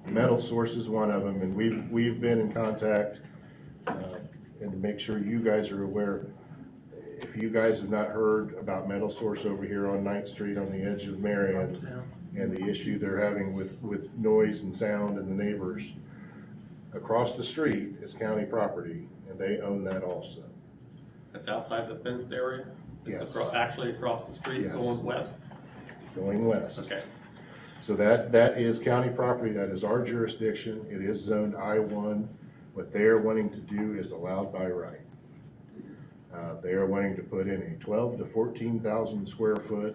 Metal Source is one of them, and we've been in contact, and to make sure you guys are aware, if you guys have not heard about Metal Source over here on 9th Street on the edge of Marion, and the issue they're having with noise and sound and the neighbors, across the street is county property, and they own that also. That's outside the fenced area? It's Yes. actually across the street Yes. going west? Going west. Okay. So that is county property, that is our jurisdiction, it is zoned I-1. What they are wanting to do is allowed by right. They are wanting to put in a 12 to 14,000 square foot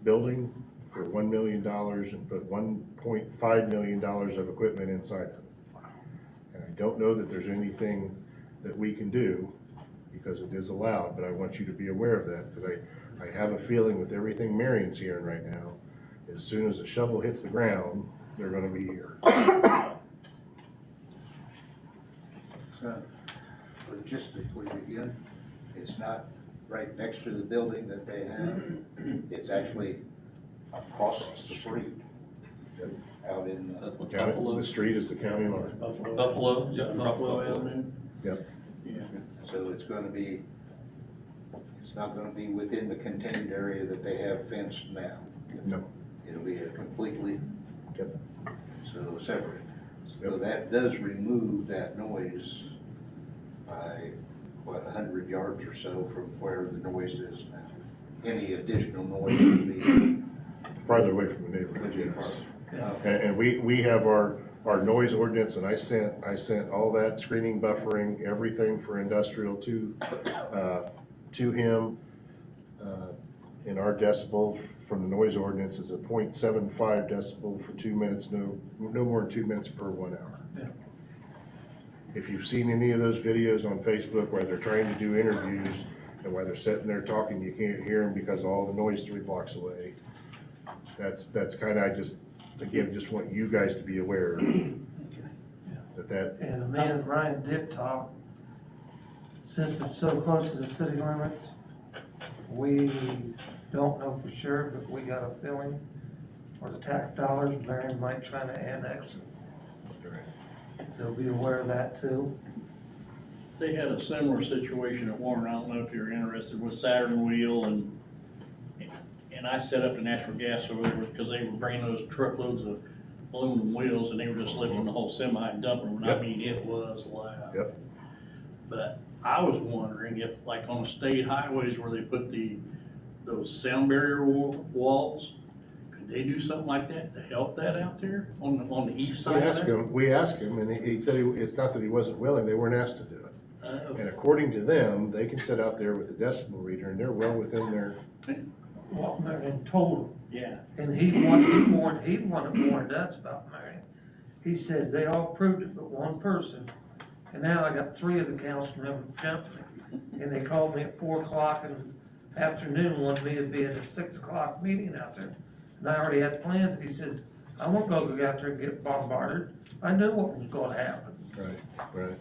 building for $1 million and put $1.5 million of equipment inside of it. And I don't know that there's anything that we can do, because it is allowed, but I want you to be aware of that, because I have a feeling with everything Marion's hearing right now, as soon as a shovel hits the ground, they're gonna be here. So, logistically, again, it's not right next to the building that they have. It's actually across the street, out in That's what County- Buffalo, The street is the county line. Buffalo, yeah, Buffalo Buffalo. Avenue. Yep. Yeah. So it's not gonna be within the contained area that they have fenced now. No. It'll be a completely, Yep. so separate. So Yep. that does remove that noise by, 100 yards or so from where the noise is now. Any additional noise would be. Farther away from the neighborhood, yes. And we have our noise ordinance, and I sent all that screening, buffering, everything for industrial to him. In our decibel from the noise ordinance is a 0.75 decibel for 2 minutes, no more than 2 minutes per 1 hour. Yeah. If you've seen any of those videos on Facebook where they're trying to do interviews and while they're sitting there talking, you can't hear them because of all the noise 3 blocks away. That's kind of, I just want you guys to be aware that. And me and Ryan did talk, since it's so close to the city limits, we don't know for sure, but we got a feeling for the tax dollars, Marion might try to annex it. So be aware of that too. They had a similar situation at Warren, I don't know if you're interested, with Saturn Wheel, and I set up the natural gas over there because they were bringing those truckloads of aluminum wheels, and they were just lifting the whole semi and dumping them, and I Yep. mean, it was loud. Yep. But I was wondering if, like on the state highways where they put those sound barrier walls, could they do something like that to help that out there on the east side of there? We asked him, and he said it's not that he wasn't willing, they weren't asked to do it. And according to them, they can sit out there with the decibel reader, and they're well within their. Well, Marion told him, Yeah. and he wanted more nuts about Marion. He said they all approved it but one person, and now I got 3 of the council members jumping me. And they called me at 4 o'clock in the afternoon, wanted me to be at a 6 o'clock meeting out there. And I already had plans, he said, I won't go out there and get bombarded, I knew what was gonna happen. Right.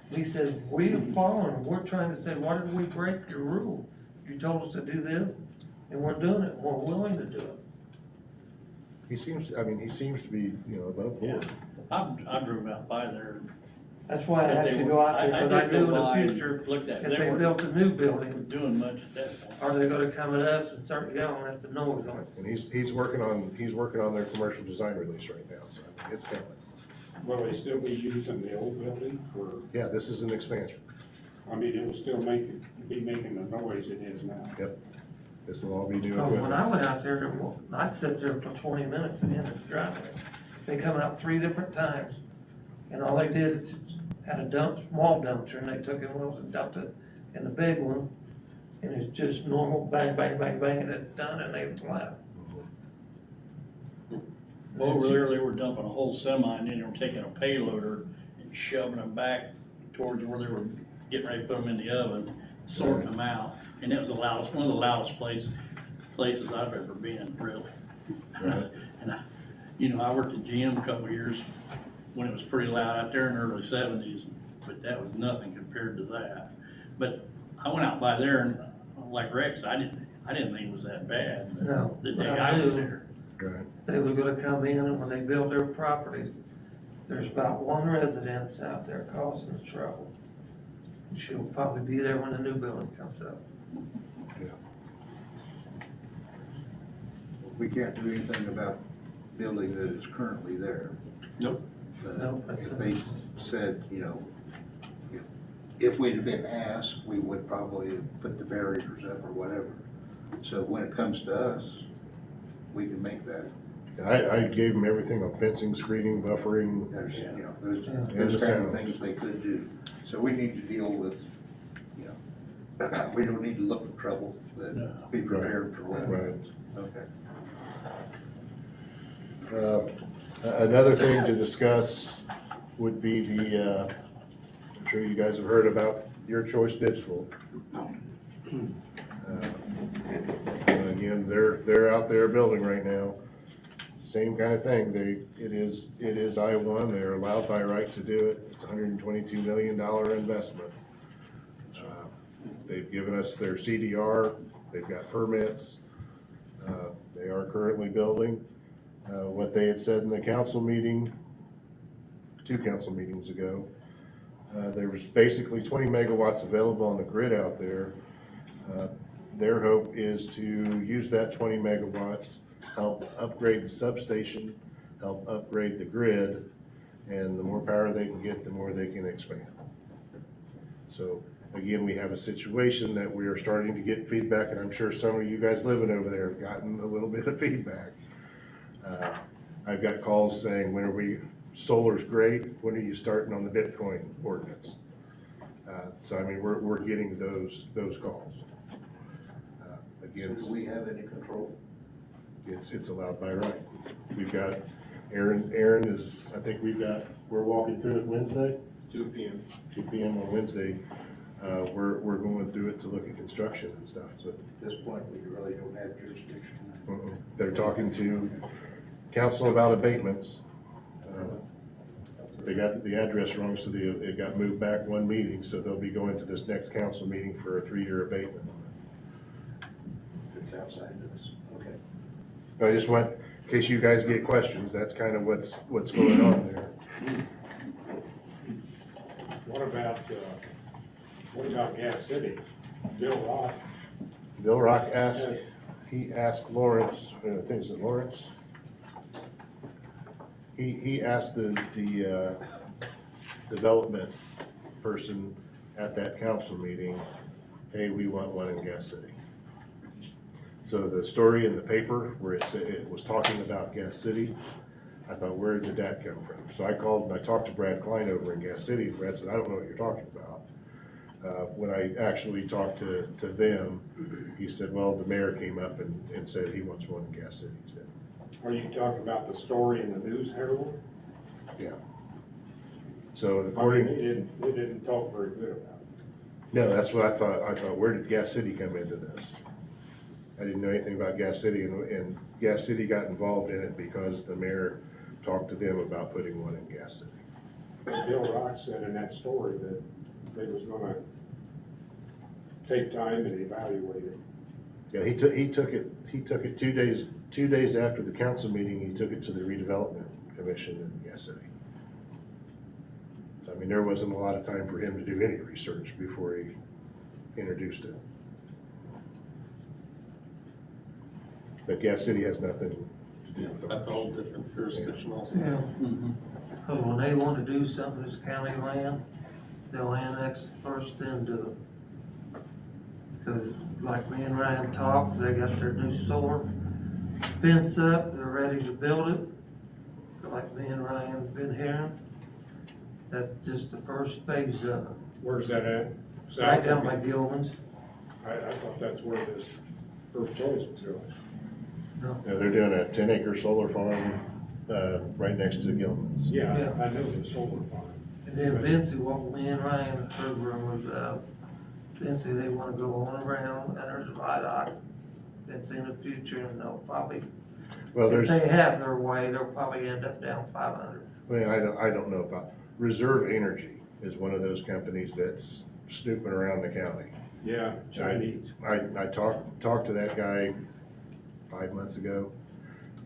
He said, we are following, we're trying to say, why did we break your rule? You told us to do this, and we're doing it, we're willing to do it. He seems to be, above board. I drove out by there. That's why I But had they to were- go out there, I because I did knew go by in and the future, looked at it. if They they weren't- built a new We're building, doing much at that point. are they gonna come at us and start yelling at the noise on it? And he's working on their commercial design release right now, so it's coming. Will they still be using the old building for, Yeah, this is an expansion. I mean, it will still be making the noise it is now? Yep. This will all be new Oh, when equipment. I went out there, I sat there for 20 minutes in the driveway. They come out 3 different times, and all they did is had a small dumpster, and they took it wheels and dumped it in the big one, and it's just normal bang, bang, bang, bang, and it's done, and they left. Over there, they were dumping a whole semi and then they were taking a payloader and shoving them back towards where they were getting ready to put them in the oven, sorting them out. And it was the loudest, one of the loudest places I've ever been, really. Right. And you know, I worked at GM a couple of years when it was pretty loud out there in the early '70s, but that was nothing compared to that. But I went out by there and like Rex, I didn't think it was that bad. No, The day but I was knew there. Right. They were gonna come in, and when they built their property, there's about one residence out there causing the trouble. She'll probably be there when the new building comes up. We can't do anything about building that is currently there. Nope. But Nope, that's if they said, you know, if we'd been asked, we would probably have put the barriers up or whatever. So when it comes to us, we can make that. I gave them everything on fencing, screening, buffering. There's, you know, there's And the those kind of sound. things they could do. So we need to deal with, you know, we don't need to look for trouble, but be prepared for when it Right. comes. Okay. Another thing to discuss would be the, I'm sure you guys have heard about Your Choice Digital. Again, they're out there building right now. Same kind of thing. It is I-1. They're allowed by right to do it. It's a $122 million investment. They've given us their CDR. They've got permits. They are currently building. What they had said in the council meeting, 2 council meetings ago, there was basically 20 megawatts available on the grid out there. Their hope is to use that 20 megawatts, help upgrade the substation, help upgrade the grid, and the more power they can get, the more they can expand. So again, we have a situation that we are starting to get feedback, and I'm sure some of you guys living over there have gotten a little bit of feedback. I've got calls saying, solar's great, when are you starting on the Bitcoin ordinance? So I mean, we're getting those calls. Again, So do we have any control? it's allowed by right. We've got, Aaron is, I think we're walking through it Wednesday? 2 p.m. 2 p.m. on Wednesday. We're going through it to look at construction and stuff, but At this point, we really don't have jurisdiction. they're talking to council about abatements. They got the address wrong, so it got moved back 1 meeting, so they'll be going to this next council meeting for a 3-year abatement. It's outside of this. Okay. I just want, in case you guys get questions, that's kind of what's going on there. What about Gas City? Bill Rock asked Lawrence, I think it's Lawrence? He asked the development person at that council meeting, hey, we want one in Gas City. So the story in the paper where it was talking about Gas City, I thought, where did that come from? So I called and I talked to Brad Klein over in Gas City. Brad said, I don't know what you're talking about. When I actually talked to them, he said, well, the mayor came up and said he wants one in Gas City too. Are you talking about the story in the News Herald? Yeah. So I according, mean, they didn't talk very good about it. no, that's what I thought. I thought, where did Gas City come into this? I didn't know anything about Gas City, and Gas City got involved in it because the mayor talked to them about putting one in Gas City. But Bill Rock said in that story that they was gonna take time and evaluate it. Yeah, he took it 2 days after the council meeting, he took it to the redevelopment commission in Gas City. So, I mean, there wasn't a lot of time for him to do any research before he introduced it. But Gas City has nothing to do with it. That's a whole different jurisdiction also. Yeah. Because when they want to do something as county land, they'll annex first into it. Because like me and Ryan talked, they got their new solar fence up, they're ready to build it. Like me and Ryan's been hearing, that's just the first phase of it. Where's that at? Right down by Gilman's. I thought that's where this First Choice was going. Yeah, they're doing a 10-acre solar farm right next to Gilman's. Yeah, Yeah. I know the solar farm. And then Vincy, what me and Ryan heard rumors of, Vincy, they wanna go on around, and there's a viaduct that's in the future, and they'll probably, Well, if there's, they have their way, they'll probably end up down 500. well, I don't know about, Reserve Energy is one of those companies that's snooping around the county. Yeah, Chinese. I talked to that guy 5 months ago,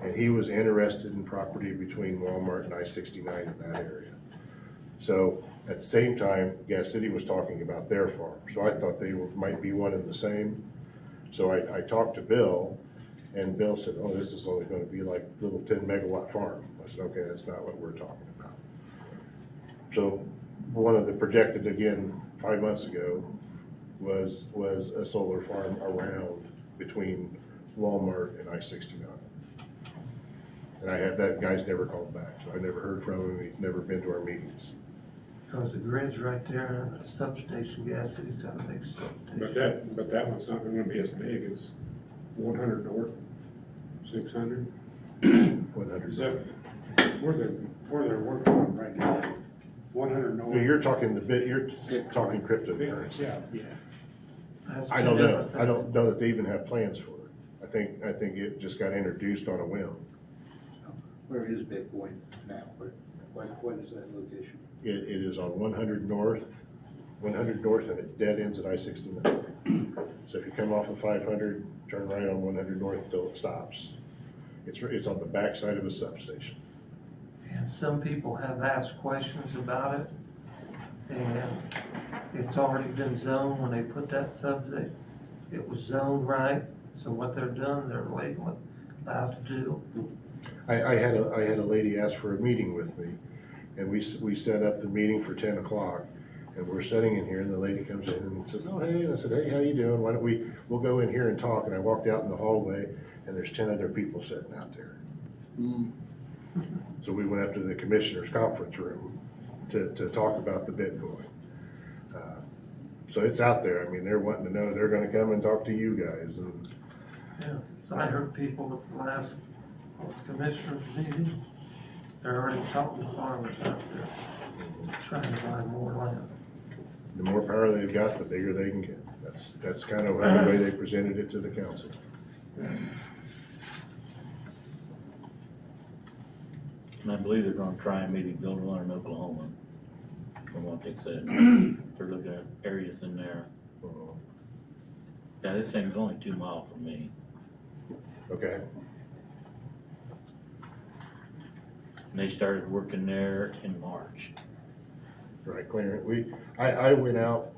and he was interested in property between Walmart and I-69 in that area. So at the same time, Gas City was talking about their farm, so I thought might be one and the same. So I talked to Bill, and Bill said, oh, this is only gonna be like a little 10 megawatt farm. I said, okay, that's not what we're talking about. So one of the projected, again, 5 months ago, was a solar farm around between Walmart and I-69. And that guy's never called back, so I never heard from him, he's never been to our meetings. Cause the grid's right there, and the substation, Gas City's got a big substation. But that one's not gonna be as big as 100 north, 600. 100. Is that where they're working on right now? 100 north. You're talking you're talking cryptocurrency. Yeah. That's I two don't know, different I don't things. know that they even have plans for it. I think it just got introduced on a whim. Where is Bitcoin now? What is that location? It is on 100 north, and it dead ends at I-69. So if you come off of 500, turn right on 100 north until it stops. It's on the backside of a substation. And some people have asked questions about it, and it's already been zoned when they put that subject. It was zoned right, so what they're doing, they're legally allowed to do. I had a lady ask for a meeting with me, and we set up the meeting for 10 o'clock, and we're sitting in here, and the lady comes in and says, oh, hey, and I said, hey, how you doing? Why don't we'll go in here and talk, and I walked out in the hallway, and there's 10 other people sitting out there. So we went up to the commissioner's conference room to talk about the Bitcoin. So it's out there, I mean, they're wanting to know, they're gonna come and talk to you guys, and Yeah, so I heard people at the last commissioners meeting, they're already talking to farmers out there, trying to buy more land. the more power they've got, the bigger they can get. That's kind of the way they presented it to the council. And I believe they're gonna try and maybe build one in Oklahoma, from what they said. They're looking at areas in there. Yeah, this thing's only 2 miles from me. Okay, And they started working there in March. right, clearing, I went out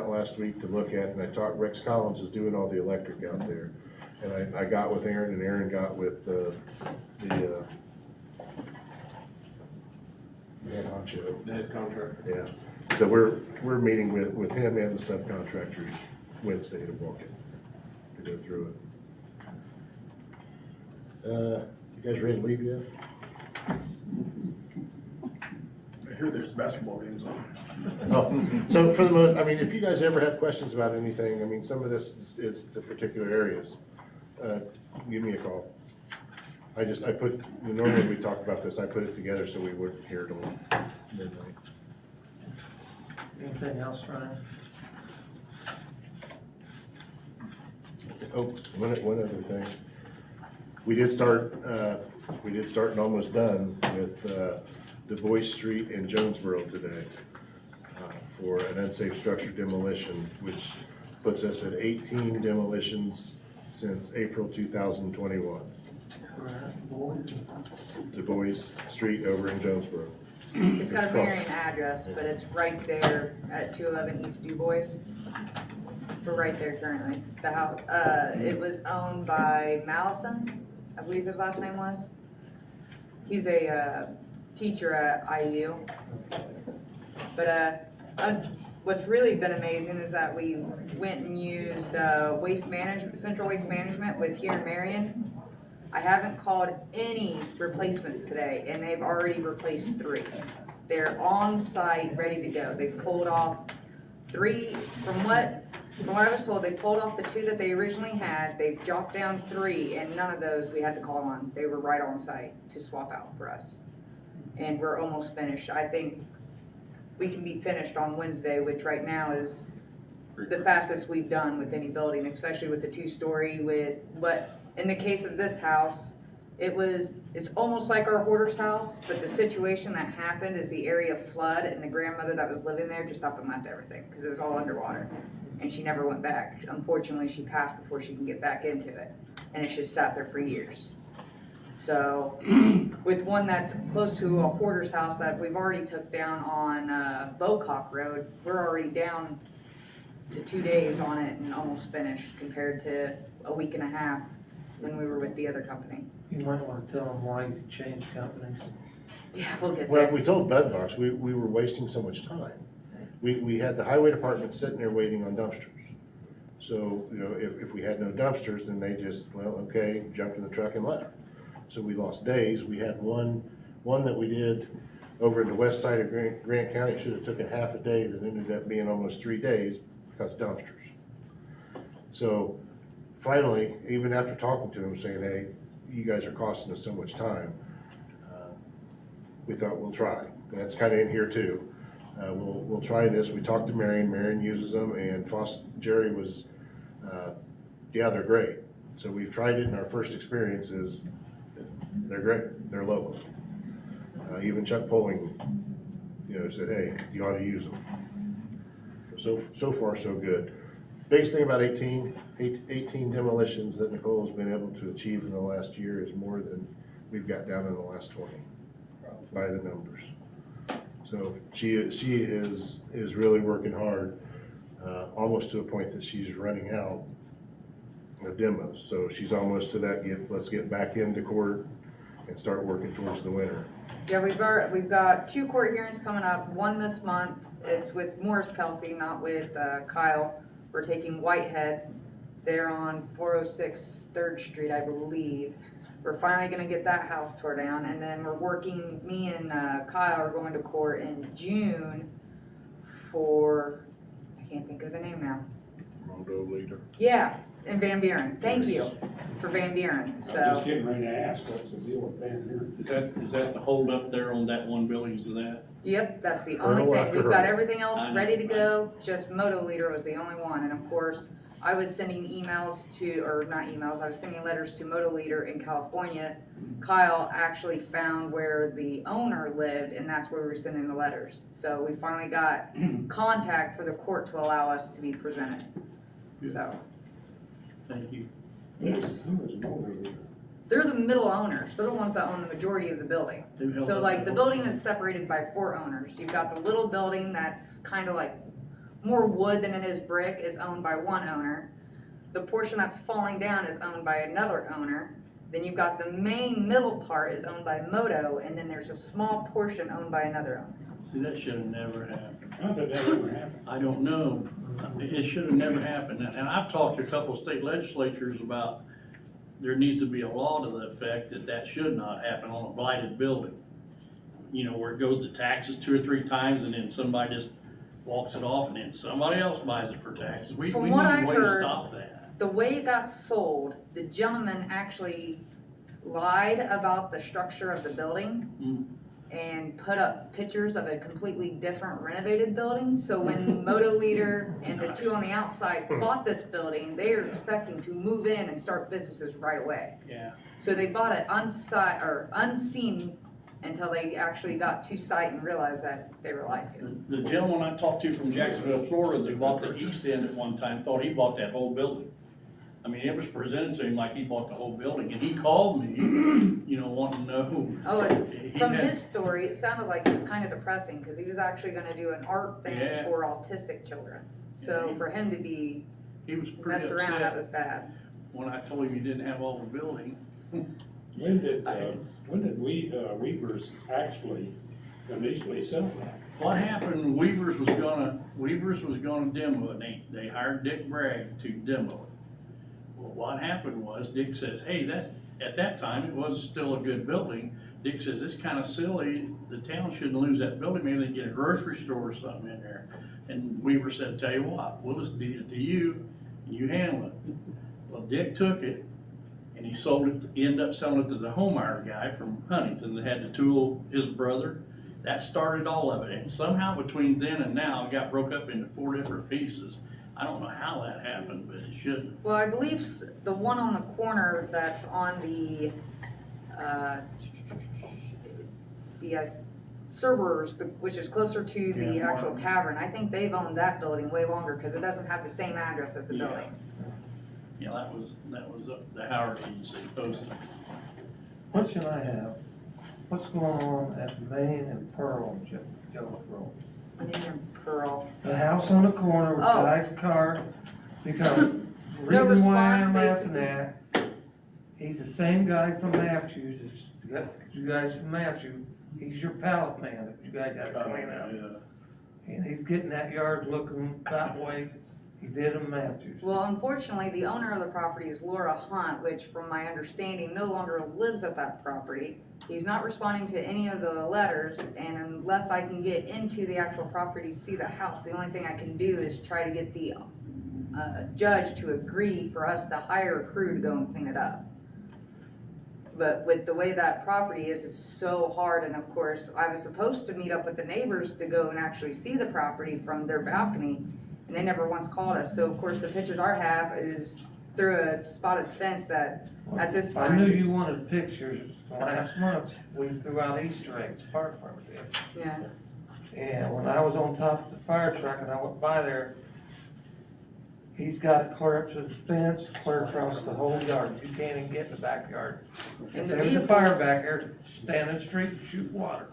last week to look at it, and I talked, Rex Collins is doing all the electric out there. And I got with Aaron, and Aaron got with the head honcho. The head contractor. Yeah, so we're meeting with him and the subcontractors Wednesday to walk it, to go through it. You guys ready to leave yet? I hear there's basketball games on. Oh, so for the most, I mean, if you guys ever have questions about anything, I mean, some of this is to particular areas, give me a call. Normally we talk about this, I put it together so we wouldn't hear it till midnight. Anything else, Ryan? Oh, one other thing. We did start and almost done with Du Bois Street in Jonesboro today for an unsafe structure demolition, which puts us at 18 demolitions since April 2021. Du Bois Street over in Jonesboro. It's got a varying address, but it's right there at 211 East Du Bois. We're right there currently. The house, it was owned by Mallison, I believe his last name was. He's a teacher at IU. But what's really been amazing is that we went and used Central Waste Management with here in Marion. I haven't called any replacements today, and they've already replaced 3. They're on site, ready to go. They've pulled off 3, from what From what I was told, they pulled off the 2 that they originally had, they've dropped down 3, and none of those we had to call on. They were right on site to swap out for us. And we're almost finished. I think we can be finished on Wednesday, which right now is the fastest we've done with any building, especially with the 2-story but in the case of this house, it's almost like our hoarder's house, but the situation that happened is the area flood, and the grandmother that was living there just up and left everything, because it was all underwater. And she never went back. Unfortunately, she passed before she can get back into it. And it's just sat there for years. So, with one that's close to a hoarder's house that we've already took down on Bocock Road, we're already down to 2 days on it and almost finished compared to a week and a half when we were with the other company. You might want to tell them why you changed companies. Yeah, we'll get Well, there. we told Bedbox, we were wasting so much time. We had the highway department sitting there waiting on dumpsters. So, you know, if we had no dumpsters, then they just, well, okay, jumped in the truck and left. So we lost days. We had one that we did over in the west side of Grant County. It should have took a half a day, that ended up being almost 3 days because of dumpsters. So finally, even after talking to them, saying, hey, you guys are costing us so much time, we thought we'll try. And that's kind of in here too. We'll try this. We talked to Marion. Marion uses them, and Jerry was, yeah, they're great. So we've tried it, and our first experience is they're great. They're local. Even Chuck Poling, you know, said, hey, you ought to use them. So far, so good. Biggest thing about 18 demolitions that Nicole has been able to achieve in the last year is more than we've got down in the last 20 by the numbers. So she is really working hard, almost to a point that she's running out of demos. So she's almost to that, let's get back into court and start working towards the winter. Yeah, we've got 2 court hearings coming up, one this month. It's with Morris Kelsey, not with Kyle. We're taking Whitehead. They're on 406 3rd Street, I believe. We're finally gonna get that house tore down, and then we're working, me and Kyle are going to court in June for, I can't think of the name now. Mondo leader. Yeah, in Van Buren. Thank you for Van Buren, I was so. just getting ready to ask, what's the deal with Van Buren? Is that the hold up there on that one building, is that? Yep, that's the Hurdle only thing. after We've got hurdle. everything else I know, ready to right. go, just Moto Leader was the only one. And of course, I was sending emails to, or not emails, I was sending letters to Moto Leader in California. Kyle actually found where the owner lived, and that's where we were sending the letters. So we finally got contact for the court to allow us to be presented. So, Thank you. yes. Who is Mondo leader? They're the middle owners. They're the ones that own the majority of the building. Who held So up like the the whole building thing? is separated by 4 owners. You've got the little building that's kind of like more wood than it is brick, is owned by one owner. The portion that's falling down is owned by another owner. Then you've got the main middle part is owned by Moto, and then there's a small portion owned by another owner. See, that should have never happened. How did that ever happen? I don't know. It should have never happened. And I've talked to a couple of state legislatures about there needs to be a law to the effect that that should not happen on a blighted building. You know, where it goes to taxes 2 or 3 times and then somebody just walks it off and then somebody else buys it for taxes. We need From what I a way to heard, stop that. the way it got sold, the gentleman actually lied about the structure of the building and put up pictures of a completely different renovated building. So when Moto Leader and the 2 on the outside bought this building, they were expecting to move in and start businesses right away. Yeah. So they bought it unseen until they actually got to site and realized that they were lied to. The gentleman I talked to from Jacksonville, Florida, that bought the east end at one time, thought he bought that whole building. I mean, it was presented to him like he bought the whole building, and he called me, you know, wanting to know. Oh, He from had- his story, it sounded like it was kind of depressing because he was actually going to do an art thing Yeah. for autistic children. So Yeah, for him to be He was pretty messed around, that upset was bad. when I told him he didn't have all the building. When did Weavers actually initially sell that? What happened, Weavers was gonna demo it, they hired Dick Bragg to demo it. Well, what happened was, Dick says, hey, at that time, it was still a good building. Dick says, it's kinda silly, the town shouldn't lose that building, maybe they get a grocery store or something in there. And Weaver said, tell you what, we'll just deed it to you, and you handle it. Well, Dick took it, and he sold it, he ended up selling it to the Homeyer guy from Huntington that had to tool his brother. That started all of it, and somehow between then and now, it got broke up into 4 different pieces. I don't know how that happened, but it shouldn't. Well, I believe the one on the corner that's on the Cerberus, which is closer to the actual tavern, I think they've owned that building way longer, because it doesn't have the same address as the building. Yeah, that was the Howard Agency posted. Question I have, what's going on at Main and Pearl on Jones Road? Main and Pearl. The house on the corner with Oh. Guy's car, because the No reason why response, I'm asking basically. that, he's the same guy from Matthews, it's you guys from Matthews, he's your pallet man that you guys gotta clean up. And he's getting that yard looking that way he did in Matthews. Well, unfortunately, the owner of the property is Laura Hunt, which from my understanding no longer lives at that property. He's not responding to any of the letters, and unless I can get into the actual property to see the house, the only thing I can do is try to get the judge to agree for us to hire a crew to go and clean it up. But with the way that property is, it's so hard, and of course, I was supposed to meet up with the neighbors to go and actually see the property from their balcony, and they never once called us. So of course, the pictures I have is through a spotted fence that at this I time. knew you wanted pictures. Last month, we threw out Easter eggs, fire department did. Yeah. And when I was on top of the fire truck and I went by there, he's got it clear up to the fence, clear across the whole yard. You can't even get in the backyard. If And the there's a fire vehicles- back there, stand in the street and shoot water.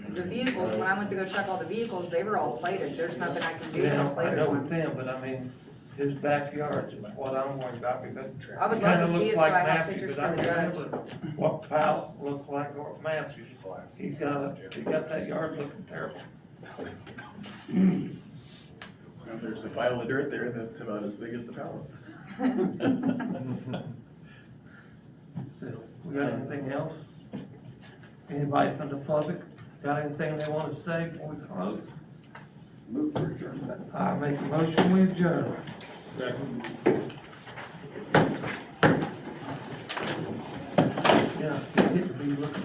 The vehicles, when I went to go check all the vehicles, they were all plated. There's nothing I can do to Yeah, the I plated know with ones. them, but I mean, his backyard is what I'm worried about because I would love kinda to see looks it so like I have Matthews, pictures but I for the judge. remember what pallet looked like or Matthews. He got that yard looking terrible. Well, there's a pile of dirt there that's about as big as the pallets. So, we got anything else? Anybody from the public got anything they want to say before we close? Move for adjournment. I make a motion, we adjourn. Yeah, get to be looking.